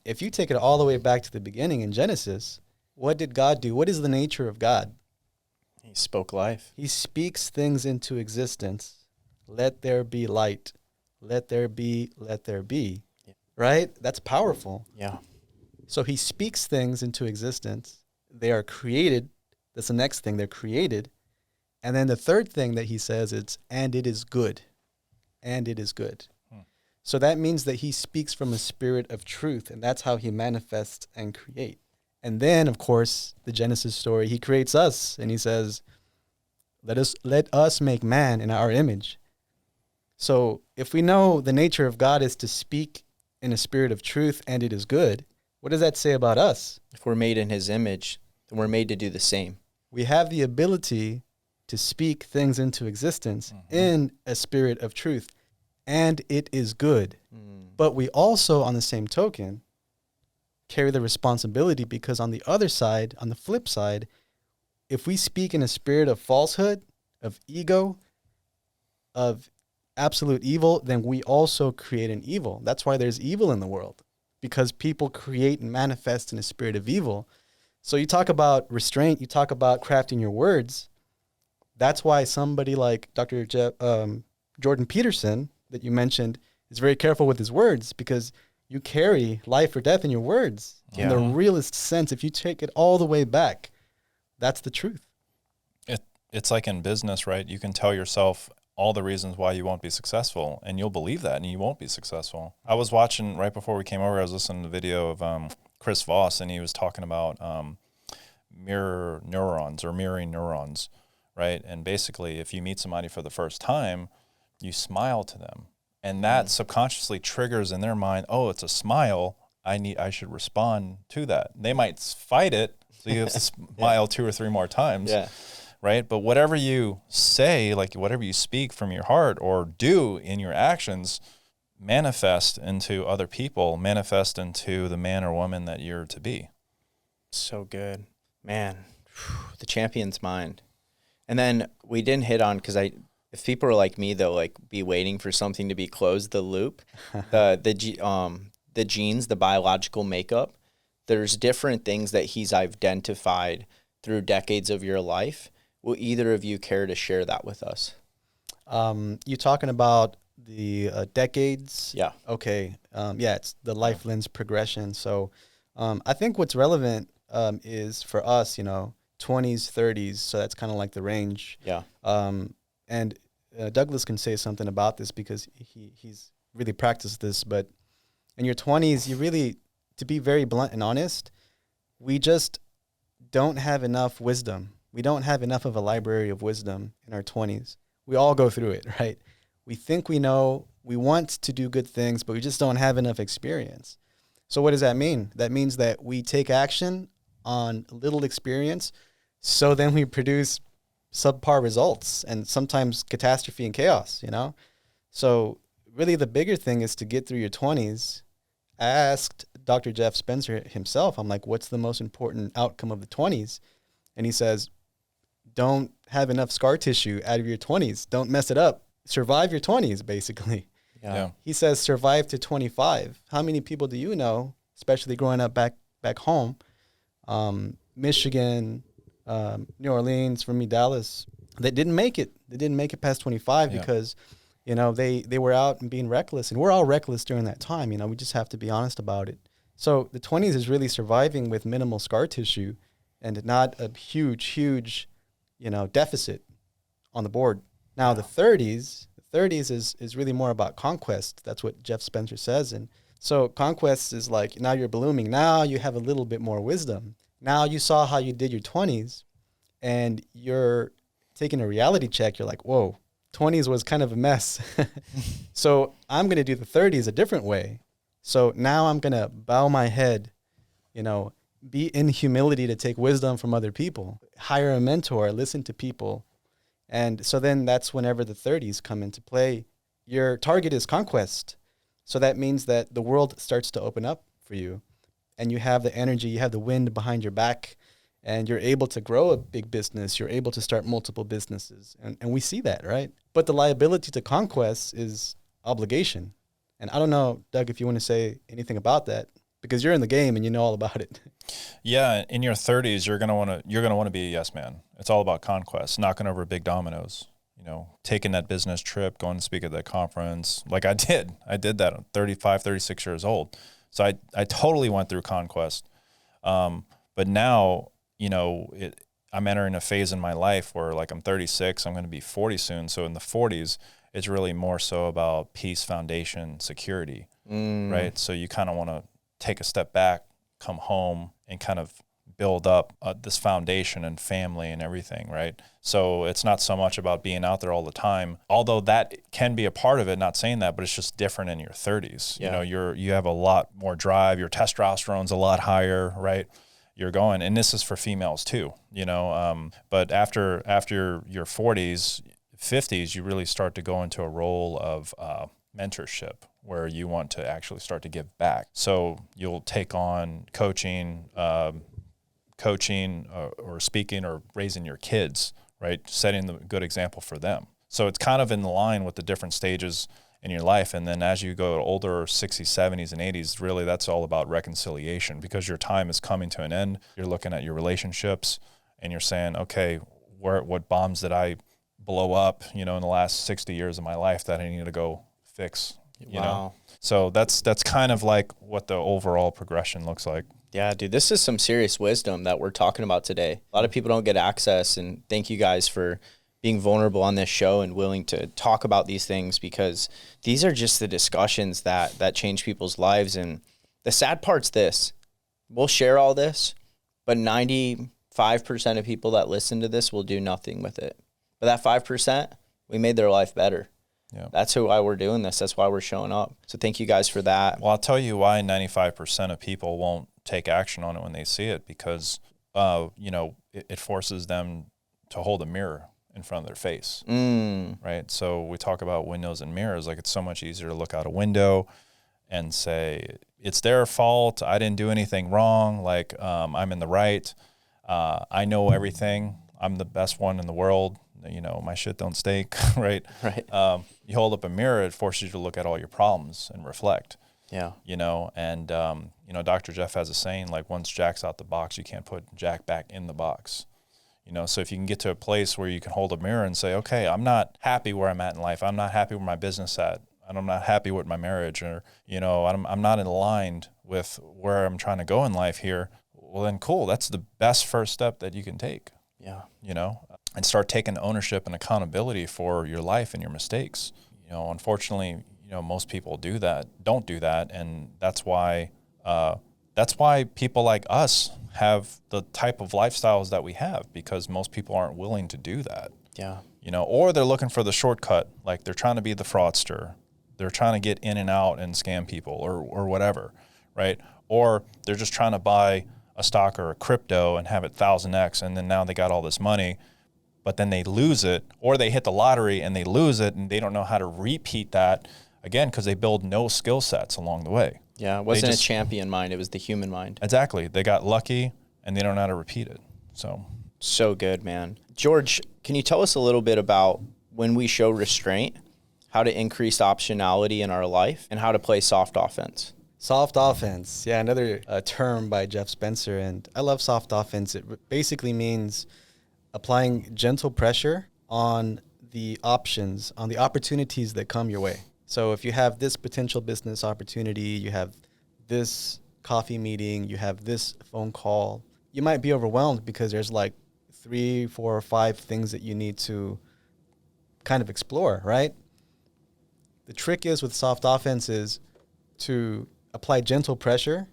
If you take it all the way back to the beginning in Genesis, what did God do? What is the nature of God? He spoke life. He speaks things into existence. Let there be light. Let there be, let there be. Yeah. Right? That's powerful. Yeah. So he speaks things into existence. They are created. That's the next thing. They're created. And then the third thing that he says is, and it is good. And it is good. So that means that he speaks from a spirit of truth, and that's how he manifests and create. And then, of course, the Genesis story, he creates us, and he says, let us make man in our image. So if we know the nature of God is to speak in a spirit of truth, and it is good, what does that say about us? If we're made in his image, then we're made to do the same. We have the ability to speak things into existence in a spirit of truth. And it is good. But we also, on the same token, carry the responsibility because on the other side, on the flip side, if we speak in a spirit of falsehood, of ego, of absolute evil, then we also create an evil. That's why there's evil in the world, because people create and manifest in a spirit of evil. So you talk about restraint, you talk about crafting your words. That's why somebody like Dr. Jordan Peterson, that you mentioned, is very careful with his words, because you carry life or death in your words. Yeah. In the realest sense, if you take it all the way back, that's the truth. It's like in business, right? You can tell yourself all the reasons why you won't be successful, and you'll believe that, and you won't be successful. I was watching, right before we came over, I was listening to the video of Chris Voss, and he was talking about mirroring neurons, right? And basically, if you meet somebody for the first time, you smile to them, and that subconsciously triggers in their mind, oh, it's a smile. I should respond to that. They might fight it, so you have to smile 2 or 3 more times, right? But whatever you say, like whatever you speak from your heart or do in your actions, manifest into other people, manifest into the man or woman that you're to be. So good. Man, the champion's mind. And then we didn't hit on, because if people are like me, they'll like be waiting for something to be closed, the loop, the genes, the biological makeup. There's different things that he's identified through decades of your life. Will either of you care to share that with us? You talking about the decades? Yeah. Okay. Yeah, it's the life lens progression. So I think what's relevant is for us, 20s, 30s. So that's kind of like the range. Yeah. And Douglas can say something about this because he's really practiced this. But in your 20s, you really, to be very blunt and honest, we just don't have enough wisdom. We don't have enough of a library of wisdom in our 20s. We all go through it, right? We think we know, we want to do good things, but we just don't have enough experience. So what does that mean? That means that we take action on little experience, so then we produce subpar results and sometimes catastrophe and chaos, So really the bigger thing is to get through your 20s. I asked Dr. Jeff Spencer himself, I'm like, what's the most important outcome of the 20s? And he says, don't have enough scar tissue out of your 20s. Don't mess it up. Survive your 20s, basically. Yeah. He says survive to 25. How many people do you know, especially growing up back home, Michigan, New Orleans, for me, Dallas, that didn't make it. They didn't make it past 25 because, they were out and being reckless. And we're all reckless during that time. We just have to be honest about it. So the 20s is really surviving with minimal scar tissue and not a huge, deficit on the board. Now the 30s is really more about conquest. That's what Jeff Spencer says. And so conquest is like, now you're blooming. Now you have a little bit more wisdom. Now you saw how you did your 20s and you're taking a reality check. You're like, whoa, 20s was kind of a mess. So I'm going to do the 30s a different way. So now I'm going to bow my head, be in humility to take wisdom from other people, hire a mentor, listen to people. And so then that's whenever the 30s come into play. Your target is conquest. So that means that the world starts to open up for you and you have the energy, you have the wind behind your back, and you're able to grow a big business. You're able to start multiple businesses. And we see that, right? But the liability to conquest is obligation. And I don't know, Doug, if you want to say anything about that, because you're in the game and you know all about it. Yeah, in your 30s, you're gonna want to be a yes man. It's all about conquest, knocking over big dominoes. Taking that business trip, going to speak at that conference, like I did. I did that at 35, 36 years old. So I totally went through conquest. But now, I'm entering a phase in my life where, like, I'm 36, I'm going to be 40 soon. So in the 40s, it's really more so about peace, foundation, security, right? So you kind of want to take a step back, come home, and kind of build up this foundation and family and everything, right? So it's not so much about being out there all the time, although that can be a part of it, not saying that, but it's just different in your 30s. Yeah. You have a lot more drive, your testosterone's a lot higher, right? You're going, and this is for females too, but after your 40s, 50s, you really start to go into a role of mentorship where you want to actually start to give back. So you'll take on coaching or speaking or raising your kids, right? Setting the good example for them. So it's kind of in line with the different stages in your life. And then as you go older, 60s, 70s, and 80s, really that's all about reconciliation, because your time is coming to an end. You're looking at your relationships and you're saying, okay, what bombs did I blow up, in the last 60 years of my life that I need to go fix, you know? So that's kind of like what the overall progression looks like. Yeah, dude, this is some serious wisdom that we're talking about today. A lot of people don't get access, and thank you guys for being vulnerable on this show and willing to talk about these things, because these are just the discussions that change people's lives. And the sad part's this: we'll share all this, but 95% of people that listen to this will do nothing with it. But that 5%, we made their life better. Yeah. That's why we're doing this. That's why we're showing up. So thank you guys for that. Well, I'll tell you why 95% of people won't take action on it when they see it, because, it forces them to hold a mirror in front of their face, right? So we talk about windows and mirrors. Like, it's so much easier to look out a window and say, it's their fault, I didn't do anything wrong, like, I'm in the right. I know everything. I'm the best one in the world. You know, my shit don't stink, right? Right. You hold up a mirror, it forces you to look at all your problems and reflect. Yeah. You know, and you know, Dr. Jeff has a saying, like, once Jack's out the box, you can't put Jack back in the box. You know, so if you can get to a place where you can hold a mirror and say, okay, I'm not happy where I'm at in life. I'm not happy where my business at. And I'm not happy with my marriage, or, you know, I'm not aligned with where I'm trying to go in life here. Well, then cool. That's the best first step that you can take. Yeah. You know, and start taking ownership and accountability for your life and your mistakes. You know, unfortunately, you know, most people don't do that. And that's why people like us have the type of lifestyles that we have, because most people aren't willing to do that. Yeah. You know, or they're looking for the shortcut, like they're trying to be the fraudster. They're trying to get in and out and scam people or whatever, right? Or they're just trying to buy a stock or a crypto and have it 1000x, and then now they got all this money, but then they lose it, or they hit the lottery and they lose it, and they don't know how to repeat that again because they build no skill sets along the way. Yeah, it wasn't a champion mind, it was the human mind. Exactly. They got lucky and they don't know how to repeat it. So good, man. George, can you tell us a little bit about when we show restraint, how to increase optionality in our life, and how to play soft offense? Soft offense. Yeah, another term by Jeff Spencer. And I love soft offense. It basically means applying gentle pressure on the options, on the opportunities that come your way. So if you have this potential business opportunity, you have this coffee meeting, you have this phone call, you might be overwhelmed because there's like 3, 4, or 5 things that you need to kind of explore, right? The trick is with soft offense is to apply gentle pressure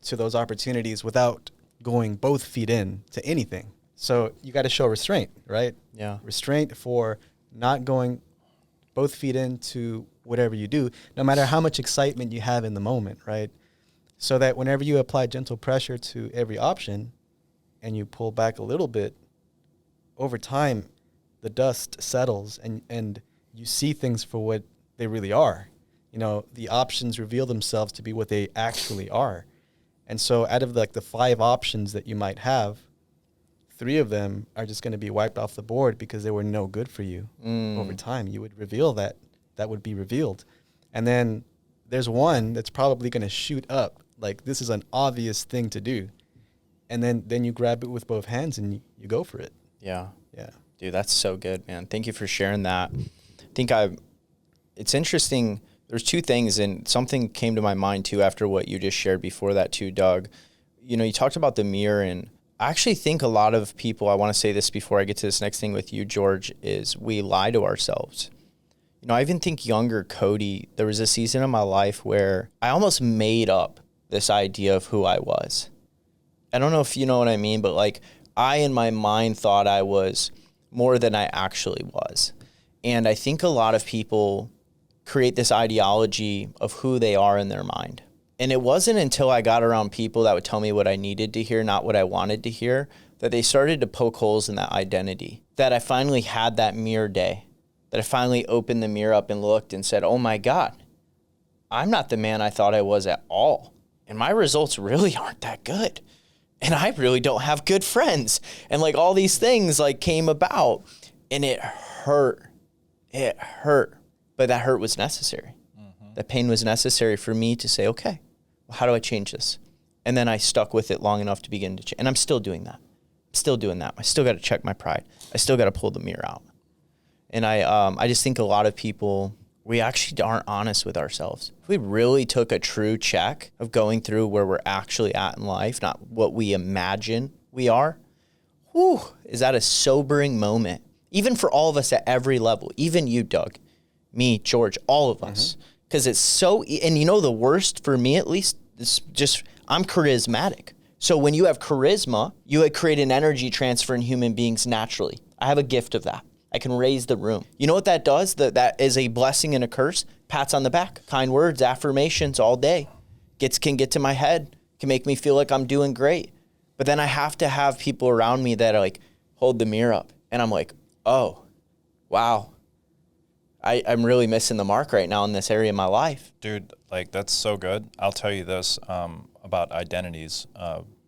to those opportunities without going both feet in to anything. So you got to show restraint, right? Yeah. Restraint for not going both feet into whatever you do, no matter how much excitement you have in the moment, right? So that whenever you apply gentle pressure to every option and you pull back a little bit, over time, the dust settles and you see things for what they really are. You know, the options reveal themselves to be what they actually are. And so out of like the 5 options that you might have, 3 of them are just going to be wiped off the board because they were no good for you. Over time. You would reveal that would be revealed. And then there's one that's probably going to shoot up. Like, this is an obvious thing to do. And then you grab it with both hands and you go for it. Yeah. Yeah. Dude, that's so good, man. Thank you for sharing that. It's interesting. There's 2 things, and something came to my mind too after what you just shared before that too, Doug. You know, you talked about the mirror, and I actually think a lot of people, I want to say this before I get to this next thing with you, George, is we lie to ourselves. You know, I even think younger Cody, there was a season of my life where I almost made up this idea of who I was. I don't know if you know what I mean, but like I in my mind thought I was more than I actually was. And I think a lot of people create this ideology of who they are in their mind. And it wasn't until I got around people that would tell me what I needed to hear, not what I wanted to hear, that they started to poke holes in that identity, that I finally had that mirror day, that I finally opened the mirror up and looked and said, oh my God, I'm not the man I thought I was at all. And my results really aren't that good. And I really don't have good friends. And like all these things like came about, and it hurt. It hurt. But that hurt was necessary. That pain was necessary for me to say, okay, well, how do I change this? And then I stuck with it long enough to begin to change. And I'm still doing that. I still got to check my pride. I still got to pull the mirror out. And I just think a lot of people, we actually aren't honest with ourselves. If we really took a true check of going through where we're actually at in life, not what we imagine we are, is that a sobering moment? Even for all of us at every level, even you, Doug, me, George, all of us. Because it's so, and you know the worst for me at least, it's just, I'm charismatic. So when you have charisma, you would create an energy transfer in human beings naturally. I have a gift of that. I can raise the room. You know what that does? That is a blessing and a curse. Pats on the back, kind words, affirmations all day. Can get to my head, can make me feel like I'm doing great. But then I have to have people around me that are like, hold the mirror up. And I'm like, oh, wow. I'm really missing the mark right now in this area of my life. Dude, like that's so good. I'll tell you this about identities.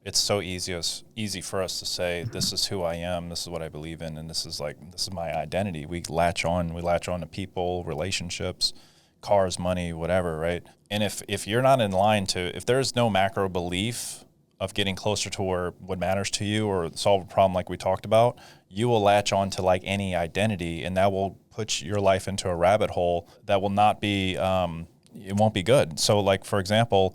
it's so easy for us to say, this is who I am, this is what I believe in, and this is my identity. We latch on to people, relationships, cars, money, whatever, right? And if you're not in line if there's no macro belief of getting closer to what matters to you or solve a problem like we talked about, you will latch on to like any identity, and that will put your life into a rabbit hole that will not be, it won't be good. So like, for example,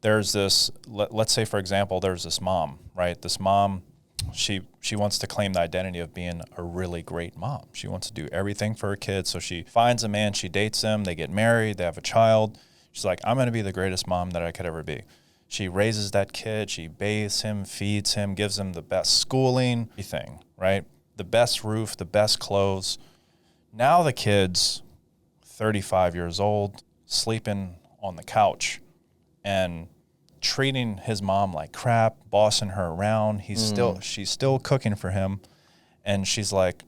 there's this, let's say, for example, there's this mom, right? This mom, she wants to claim the identity of being a really great mom. She wants to do everything for her kids. So she finds a man, she dates him, they get married, they have a child. She's like, I'm going to be the greatest mom that I could ever be. She raises that kid, she bathes him, feeds him, gives him the best schooling, everything, right? The best roof, the best clothes. Now the kid's 35 years old, sleeping on the couch and treating his mom like crap, bossing her around. She's still cooking for him. And she's like,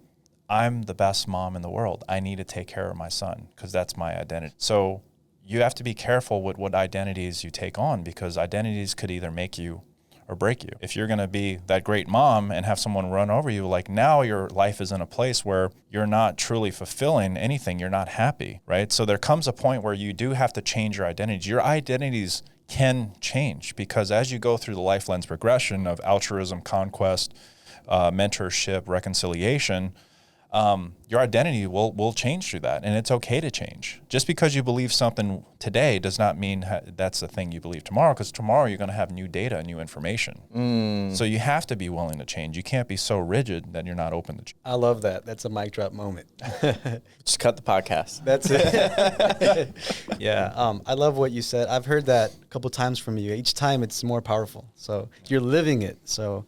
I'm the best mom in the world. I need to take care of my son because that's my identity. So you have to be careful with what identities you take on, because identities could either make you or break you. If you're going to be that great mom and have someone run over you, like now your life is in a place where you're not truly fulfilling anything. You're not happy, right? So there comes a point where you do have to change your identities. Your identities can change because as you go through the life lens progression of altruism, conquest, mentorship, reconciliation, your identity will change through that, and it's okay to change. Just because you believe something today does not mean that's the thing you believe tomorrow, because tomorrow you're going to have new data, new information. So you have to be willing to change. You can't be so rigid that you're not open to change. I love that. That's a mic drop moment. Just cut the podcast. That's it. Yeah. I love what you said. I've heard that a couple times from you. Each time it's more powerful. So you're living it. So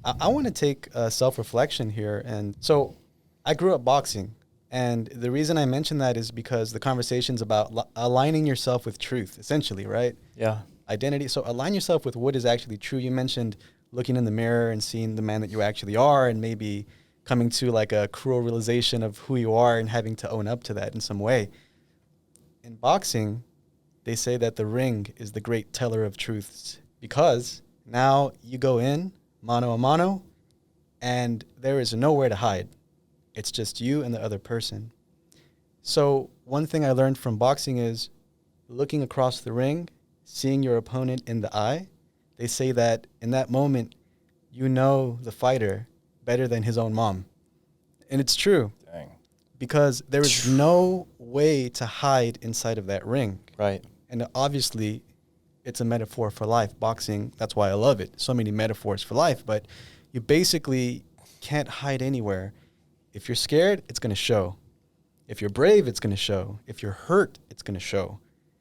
I want to take self-reflection here. And so I grew up boxing, and the reason I mention that is because the conversation's about aligning yourself with truth, essentially, right? Yeah. Identity. So align yourself with what is actually true. You mentioned looking in the mirror and seeing the man that you actually are, and maybe coming to like a cruel realization of who you are and having to own up to that in some way. In boxing, they say that the ring is the great teller of truths, because now you go in mano a mano, and there is nowhere to hide. It's just you and the other person. So one thing I learned from boxing is looking across the ring, seeing your opponent in the eye. They say that in that moment, you know the fighter better than his own mom. And it's true. Dang. Because there is no way to hide inside of that ring. Right. And obviously, it's a metaphor for life. Boxing, that's why I love it. So many metaphors for life. But you basically can't hide anywhere. If you're scared, it's going to show. If you're brave, it's going to show. If you're hurt, it's going to show.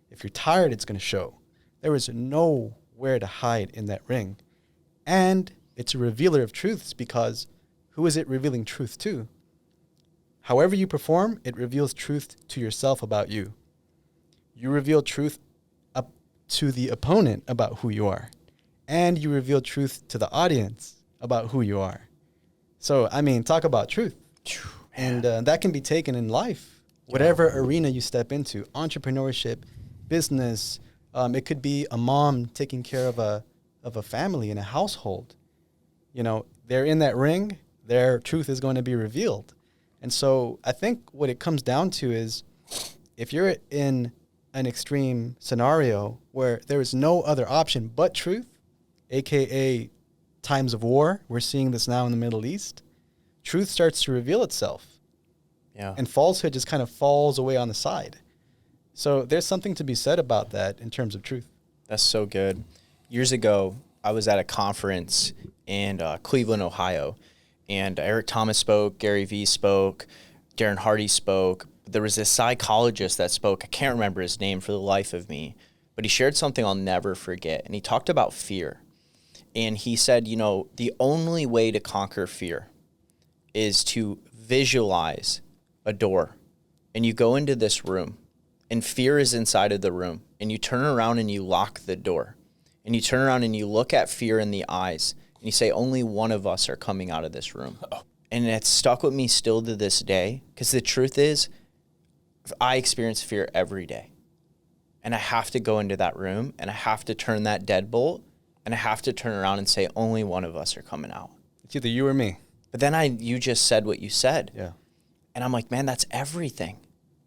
If you're tired, it's going to show. There is nowhere to hide in that ring. And it's a revealer of truths, because who is it revealing truth to? However you perform, it reveals truth to yourself about you. You reveal truth up to the opponent about who you are. And you reveal truth to the audience about who you are. So, I mean, talk about truth. And that can be taken in life, whatever arena you step into, entrepreneurship, business. It could be a mom taking care of a family in a household. You know, they're in that ring, their truth is going to be revealed. And so I think what it comes down to is, if you're in an extreme scenario where there is no other option but truth, AKA times of war, we're seeing this now in the Middle East, truth starts to reveal itself. Yeah. And falsehood just kind of falls away on the side. So there's something to be said about that in terms of truth. That's so good. Years ago, I was at a conference in Cleveland, Ohio, and Eric Thomas spoke, Gary Vee spoke, Darren Hardy spoke. There was this psychologist that spoke. I can't remember his name for the life of me, but he shared something I'll never forget. And he talked about fear. And he said, you know, the only way to conquer fear is to visualize a door. And you go into this room, and fear is inside of the room. And you turn around and you lock the door. And you turn around and you look at fear in the eyes. And you say, only one of us are coming out of this room. Oh. And it's stuck with me still to this day. Because the truth is, I experience fear every day. And I have to go into that room, and I have to turn that deadbolt and I have to turn around and say, only one of us are coming out. It's either you or me. But then you just said what you said. Yeah. And I'm like, man, that's everything.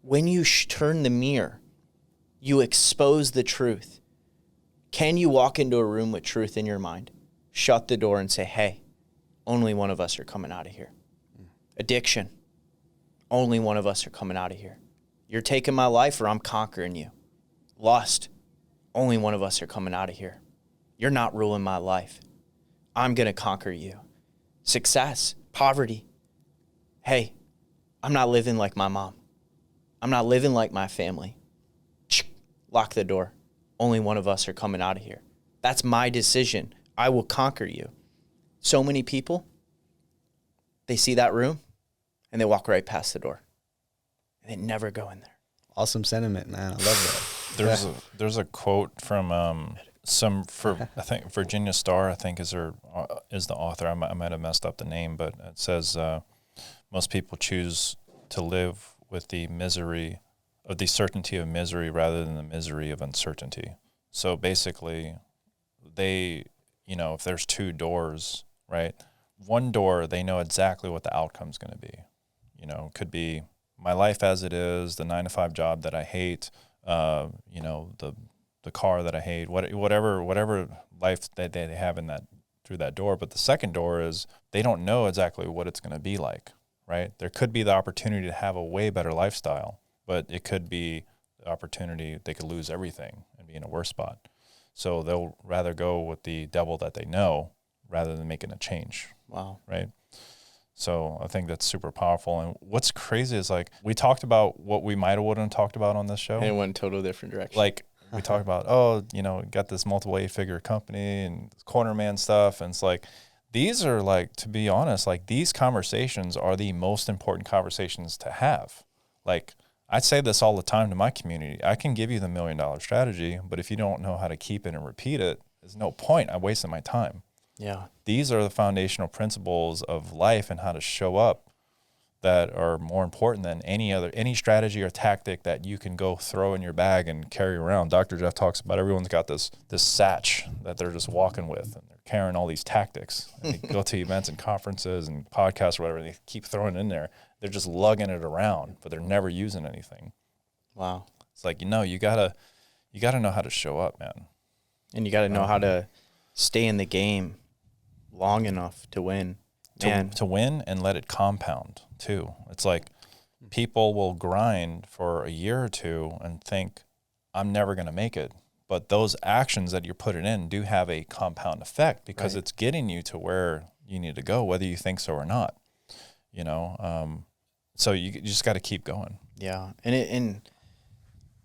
When you turn the mirror, you expose the truth. Can you walk into a room with truth in your mind, shut the door and say, hey, only one of us are coming out of here? Addiction, only one of us are coming out of here. You're taking my life or I'm conquering you. Lust, only one of us are coming out of here. You're not ruling my life. I'm going to conquer you. Success, poverty. Hey, I'm not living like my mom. I'm not living like my family. Lock the door. Only one of us are coming out of here. That's my decision. I will conquer you. So many people, they see that room and they walk right past the door. And they never go in there. Awesome sentiment, man. I love that. There's a quote from I think Virginia Starr, I think is the author. I might have messed up the name, but it says most people choose to live with the certainty of misery rather than the misery of uncertainty. So basically, if there's two doors, right? One door, they know exactly what the outcome's going to be. It could be my life as it is, the 9-to-5 job that I hate, the car that I hate, whatever life that they have through that door. But the second door is they don't know exactly what it's going to be like, right? There could be the opportunity to have a way better lifestyle, but it could be the opportunity they could lose everything and be in a worse spot. So they'll rather go with the devil that they know rather than making a change. Wow. Right? So I think that's super powerful. And what's crazy is like we talked about what we might have wouldn't have talked about on this show. And it went total different direction. Like we talked about, got this multiple 8-figure company and corner man stuff. And it's like, these are like, to be honest, like these conversations are the most important conversations to have. Like I say this all the time to my community. I can give you the $1 million strategy, but if you don't know how to keep it and repeat it, there's no point. I'm wasting my time. Yeah. These are the foundational principles of life and how to show up that are more important than any strategy or tactic that you can go throw in your bag and carry around. Dr. Jeff talks about everyone's got this satch that they're just walking with, and they're carrying all these tactics. And they go to events and conferences and podcasts or whatever, and they keep throwing it in there. They're just lugging it around, but they're never using anything. Wow. It's like, you gotta know how to show up, man. And you got to know how to stay in the game long enough to win. To win and let it compound too. It's like people will grind for a year or two and think, I'm never going to make it. But those actions that you're putting in do have a compound effect because it's getting you to where you need to go, whether you think so or not. So you just got to keep going. Yeah. And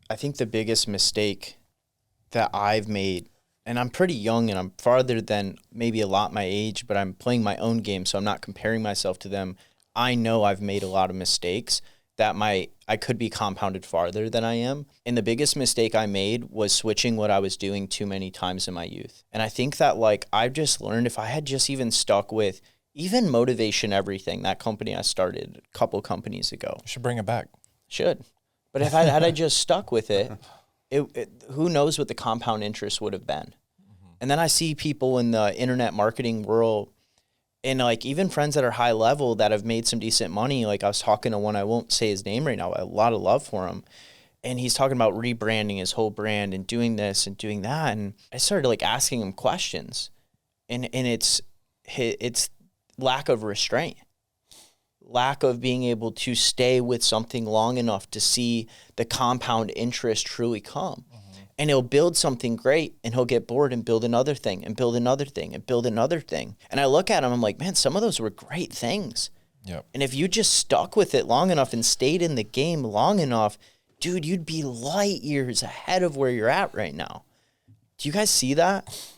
I think the biggest mistake that I've made, and I'm pretty young and I'm farther than maybe a lot my age, but I'm playing my own game, so I'm not comparing myself to them. I know I've made a lot of mistakes that I could be compounded farther than I am. And the biggest mistake I made was switching what I was doing too many times in my youth. And I think that I've just learned if I had just even stuck with even Motivation Everything, that company I started a couple companies ago. You should bring it back. Should. But if I just stuck with it, who knows what the compound interest would have been. Mm-hmm. And then I see people in the internet marketing world and even friends that are high level that have made some decent money. Like I was talking to one, I won't say his name right now, a lot of love for him. And he's talking about rebranding his whole brand and doing this and doing that. And I started asking him questions and it's lack of restraint. Lack of being able to stay with something long enough to see the compound interest truly come. Mm-hmm. And he'll build something great and he'll get bored and build another thing and build another thing and build another thing. And I look at him, I'm like, man, some of those were great things. Yep. And if you just stuck with it long enough and stayed in the game long enough, dude, you'd be light years ahead of where you're at right now. Do you guys see that?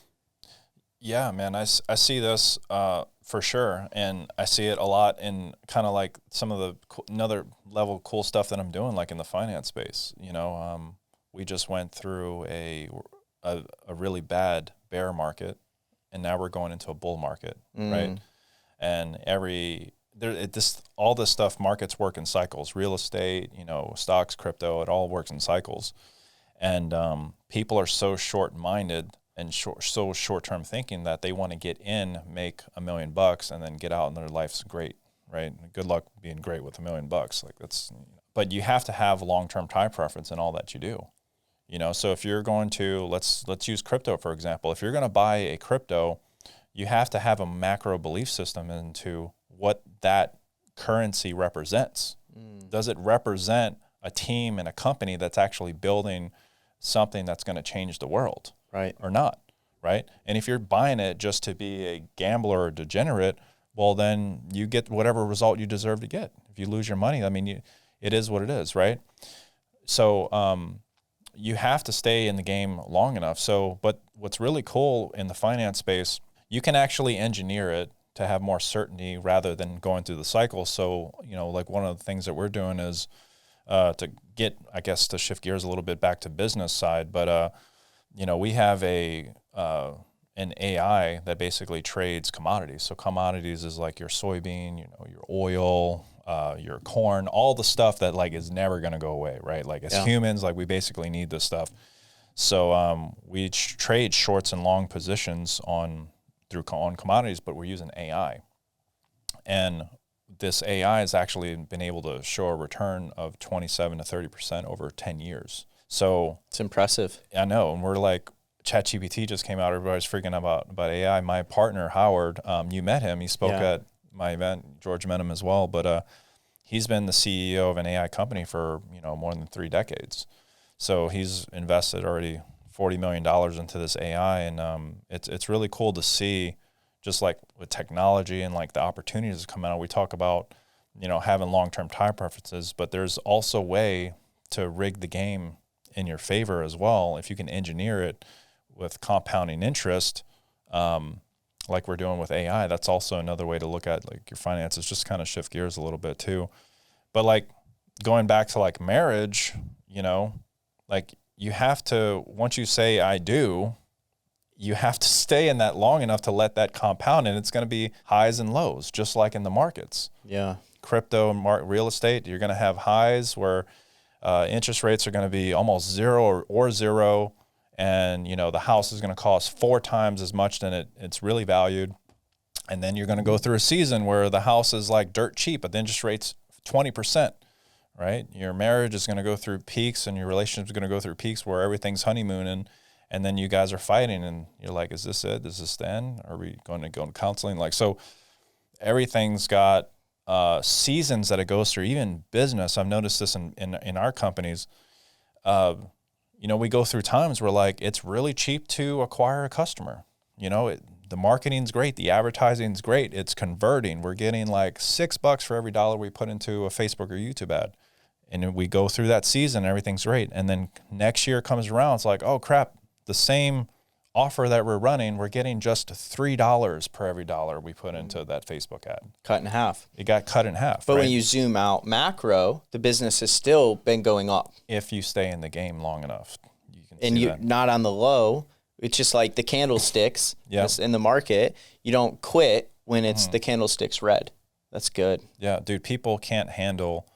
Yeah, man, I see this for sure, and I see it a lot in kind of some of the another level cool stuff that I'm doing, in the finance space. We just went through a really bad bear market, and now we're going into a bull market, right? And all this stuff, markets work in cycles. Real estate, stocks, crypto, it all works in cycles. And people are so short-minded and short-term thinking that they want to get in, make $1 million, and then get out and their life's great, right? Good luck being great with $1 million. Like but you have to have long-term time preference in all that you do. So if you're going to, let's use crypto, for example. If you're going to buy a crypto, you have to have a macro belief system into what that currency represents. Does it represent a team and a company that's actually building something that's going to change the world, right, or not, right? And if you're buying it just to be a gambler or degenerate, well, then you get whatever result you deserve to get. If you lose your money, I mean, it is what it is, right? So you have to stay in the game long enough. So, but what's really cool in the finance space, you can actually engineer it to have more certainty rather than going through the cycle. So, like one of the things that we're doing is to get, I guess, to shift gears a little bit back to business side, but we have an AI that basically trades commodities. So commodities is like your soybean, your oil, your corn, all the stuff that like is never going to go away, right? Like as humans, like we basically need this stuff. So we trade shorts and long positions on commodities, but we're using AI. And this AI has actually been able to show a return of 27 to 30% over 10 years. So it's impressive. I know. And we're like, ChatGPT just came out. Everybody's freaking out about AI. My partner, Howard, you met him. He spoke at my event. George met him as well. But he's been the CEO of an AI company for, more than 3 decades. So he's invested already $40 million into this AI. And it's really cool to see, just like with technology and like the opportunities that come out. We talk about, having long-term time preferences, but there's also a way to rig the game in your favor as well. If you can engineer it with compounding interest, like we're doing with AI, that's also another way to look at like your finances, just kind of shift gears a little bit too. But like going back to like marriage, like you have to, once you say I do, you have to stay in that long enough to let that compound, and it's going to be highs and lows, just like in the markets. Yeah. Crypto and real estate, you're going to have highs where interest rates are going to be almost zero or zero, and the house is going to cost 4 times as much than it's really valued. And then you're going to go through a season where the house is like dirt cheap, but the interest rate's 20%, right? Your marriage is going to go through peaks, and your relationship is going to go through peaks where everything's honeymooning. And then you guys are fighting, and you're like, is this it? Is this the end? Are we going to go into counseling? Like, so everything's got seasons that it goes through. Even business, I've noticed this in our companies. We go through times where like it's really cheap to acquire a customer. The marketing's great, the advertising's great, it's converting. We're getting like $6 for every dollar we put into a Facebook or YouTube ad. And we go through that season, everything's great. And then next year comes around, it's like, oh crap, the same offer that we're running, we're getting just $3 per every dollar we put into that Facebook ad. Cut in half. It got cut in half. But right? when you zoom out macro, the business has still been going up. If you stay in the game long enough, you can and see you that. Not on the low. It's just like the candlesticks in the market. You don't quit when it's the candlestick's red. That's good. Yeah, dude, people can't handle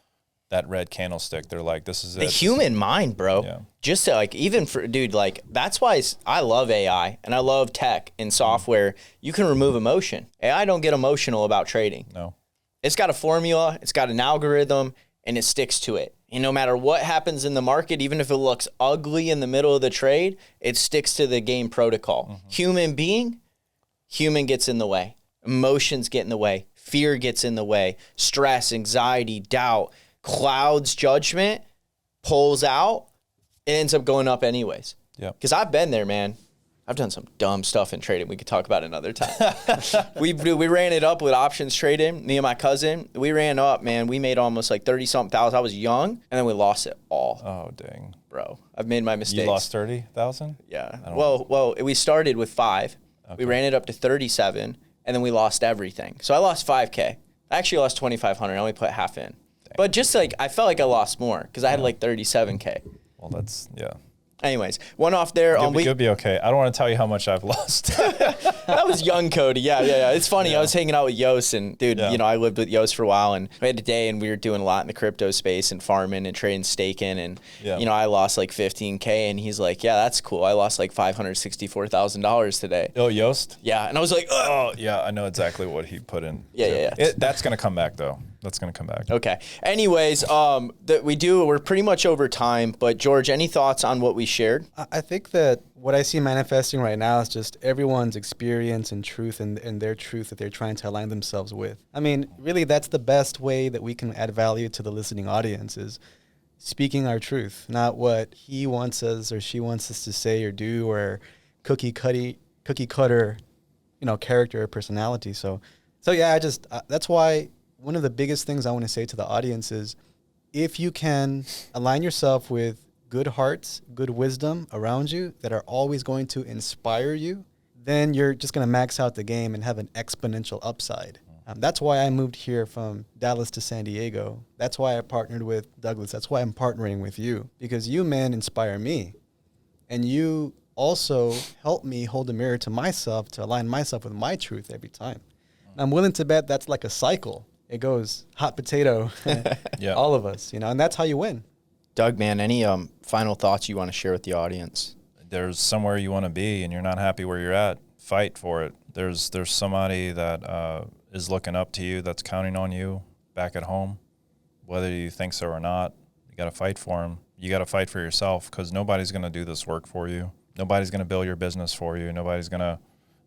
that red candlestick. They're like, this is it. The human mind, bro. Yeah. Just to like, even for, dude, like, that's why I love AI and I love tech and software. You can remove emotion. AI don't get emotional about trading. No. It's got a formula, it's got an algorithm, and it sticks to it. And no matter what happens in the market, even if it looks ugly in the middle of the trade, it sticks to the game protocol. Human gets in the way. Emotions get in the way. Fear gets in the way. Stress, anxiety, doubt, clouds judgment, pulls out, it ends up going up anyways. Yeah. Because I've been there, man. I've done some dumb stuff in trading. We could talk about it another time. we ran it up with options trading, me and my cousin. We ran up, man. We made almost like 30-something thousand. I was young, and then we lost it all. Oh, dang. Bro, I've made my mistakes. You lost 30,000? Yeah. Well, we started with 5. Okay. We ran it up to 37, and then we lost everything. So I lost 5K. I actually lost 2,500. I only put half in. Dang. But just like, I felt like I lost more because I had like 37K. Well, that's, yeah. Anyways, one off there. You'll be okay. I don't want to tell you how much I've lost. That was young Cody. Yeah. It's funny. I was hanging out with Yos, and dude, I lived with Yos for a while, and we had a day, and we were doing a lot in the crypto space and farming and trading, staking, and I lost like $15K, and he's like, yeah, that's cool. I lost like $564,000 today. Oh, Yost? Yeah, and I was like, ugh. Oh, yeah, I know exactly what he put in. Yeah. That's gonna come back though. That's gonna come back. Okay. Anyways, we're pretty much over time, but George, any thoughts on what we shared? I think that what I see manifesting right now is just everyone's experience and truth and their truth that they're trying to align themselves with. I mean, really, that's the best way that we can add value to the listening audience is speaking our truth, not what he wants us or she wants us to say or do or cookie cutter, character or personality. So yeah, that's why one of the biggest things I want to say to the audience is if you can align yourself with good hearts, good wisdom around you that are always going to inspire you, then you're just going to max out the game and have an exponential upside. That's why I moved here from Dallas to San Diego. That's why I partnered with Douglas. That's why I'm partnering with you, because you men inspire me. And you also help me hold a mirror to myself to align myself with my truth every time. And I'm willing to bet that's like a cycle. It goes hot potato, all of us, and that's how you win. Doug, man, any final thoughts you want to share with the audience? There's somewhere you want to be and you're not happy where you're at. Fight for it. There's somebody that is looking up to you, that's counting on you back at home, whether you think so or not. You got to fight for them. You got to fight for yourself because nobody's going to do this work for you. Nobody's going to build your business for you. Nobody's going to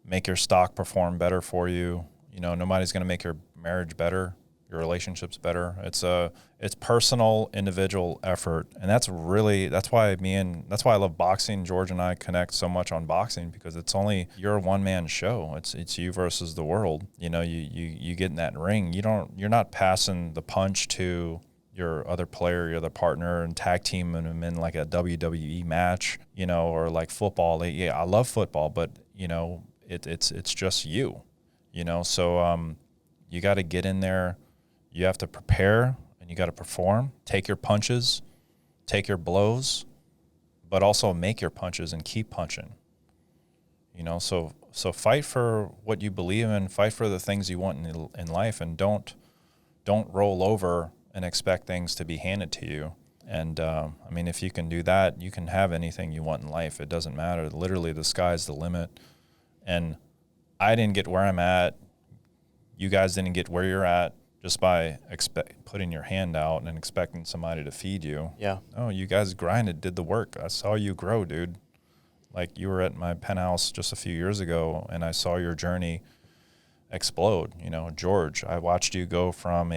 make your stock perform better for you. Nobody's going to make your marriage better, your relationships better. It's personal, individual effort, and that's why I love boxing. George and I connect so much on boxing because you're a one man show. It's you versus the world. You get in that ring. You're not passing the punch to your other player, your other partner, and tag teaming them in like a WWE match, or like football. Yeah, I love football, but it's just you. So you got to get in there. You have to prepare and you got to perform. Take your punches, take your blows, but also make your punches and keep punching. So fight for what you believe in. Fight for the things you want in life, and don't roll over and expect things to be handed to you. And if you can do that, you can have anything you want in life. It doesn't matter. Literally, the sky's the limit. And I didn't get where I'm at. You guys didn't get where you're at just by putting your hand out and expecting somebody to feed you. Yeah. Oh, you guys grinded, did the work. I saw you grow, dude. Like you were at my penthouse just a few years ago, and I saw your journey explode. George, I watched you go from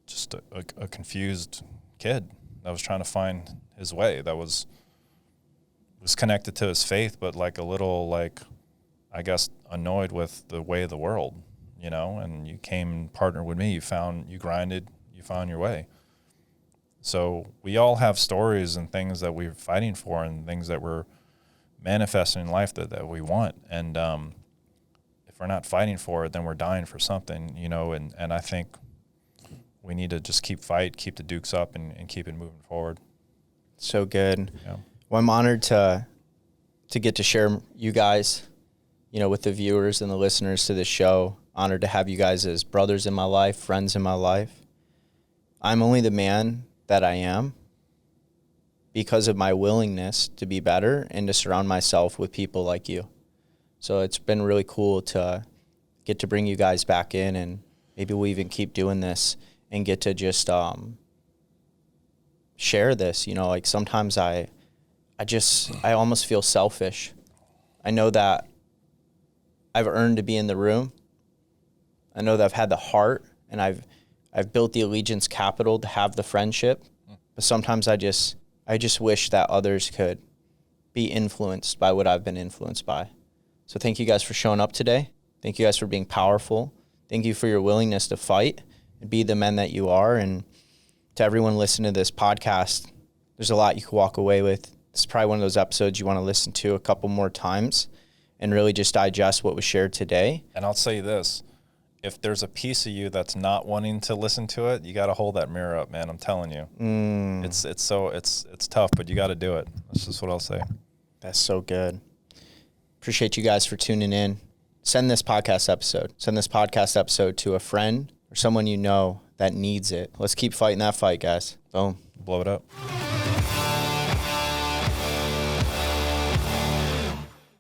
just a confused kid that was trying to find his way, that was connected to his faith, but like a little, I guess, annoyed with the way of the world, and you came and partnered with me. You grinded, you found your way. So we all have stories and things that we're fighting for and things that we're manifesting in life that we want. And if we're not fighting for it, then we're dying for something, and I think we need to just keep the dukes up and keep it moving forward. So good. Yeah. Well, I'm honored to get to share you guys, with the viewers and the listeners to this show. Honored to have you guys as brothers in my life, friends in my life. I'm only the man that I am because of my willingness to be better and to surround myself with people like you. So it's been really cool to get to bring you guys back in, and maybe we'll even keep doing this and get to just share this. Sometimes I almost feel selfish. I know that I've earned to be in the room. I know that I've had the heart, and I've built the allegiance capital to have the friendship. But sometimes I just wish that others could be influenced by what I've been influenced by. So thank you guys for showing up today. Thank you guys for being powerful. Thank you for your willingness to fight and be the men that you are. And to everyone listening to this podcast, there's a lot you can walk away with. This is probably one of those episodes you want to listen to a couple more times and really just digest what was shared today. And I'll say this, if there's a piece of you that's not wanting to listen to it, you got to hold that mirror up, man. I'm telling you, it's tough, but you got to do it. That's just what I'll say. That's so good. Appreciate you guys for tuning in. Send this podcast episode to a friend or someone you know that needs it. Let's keep fighting that fight, guys. Boom. Blow it up.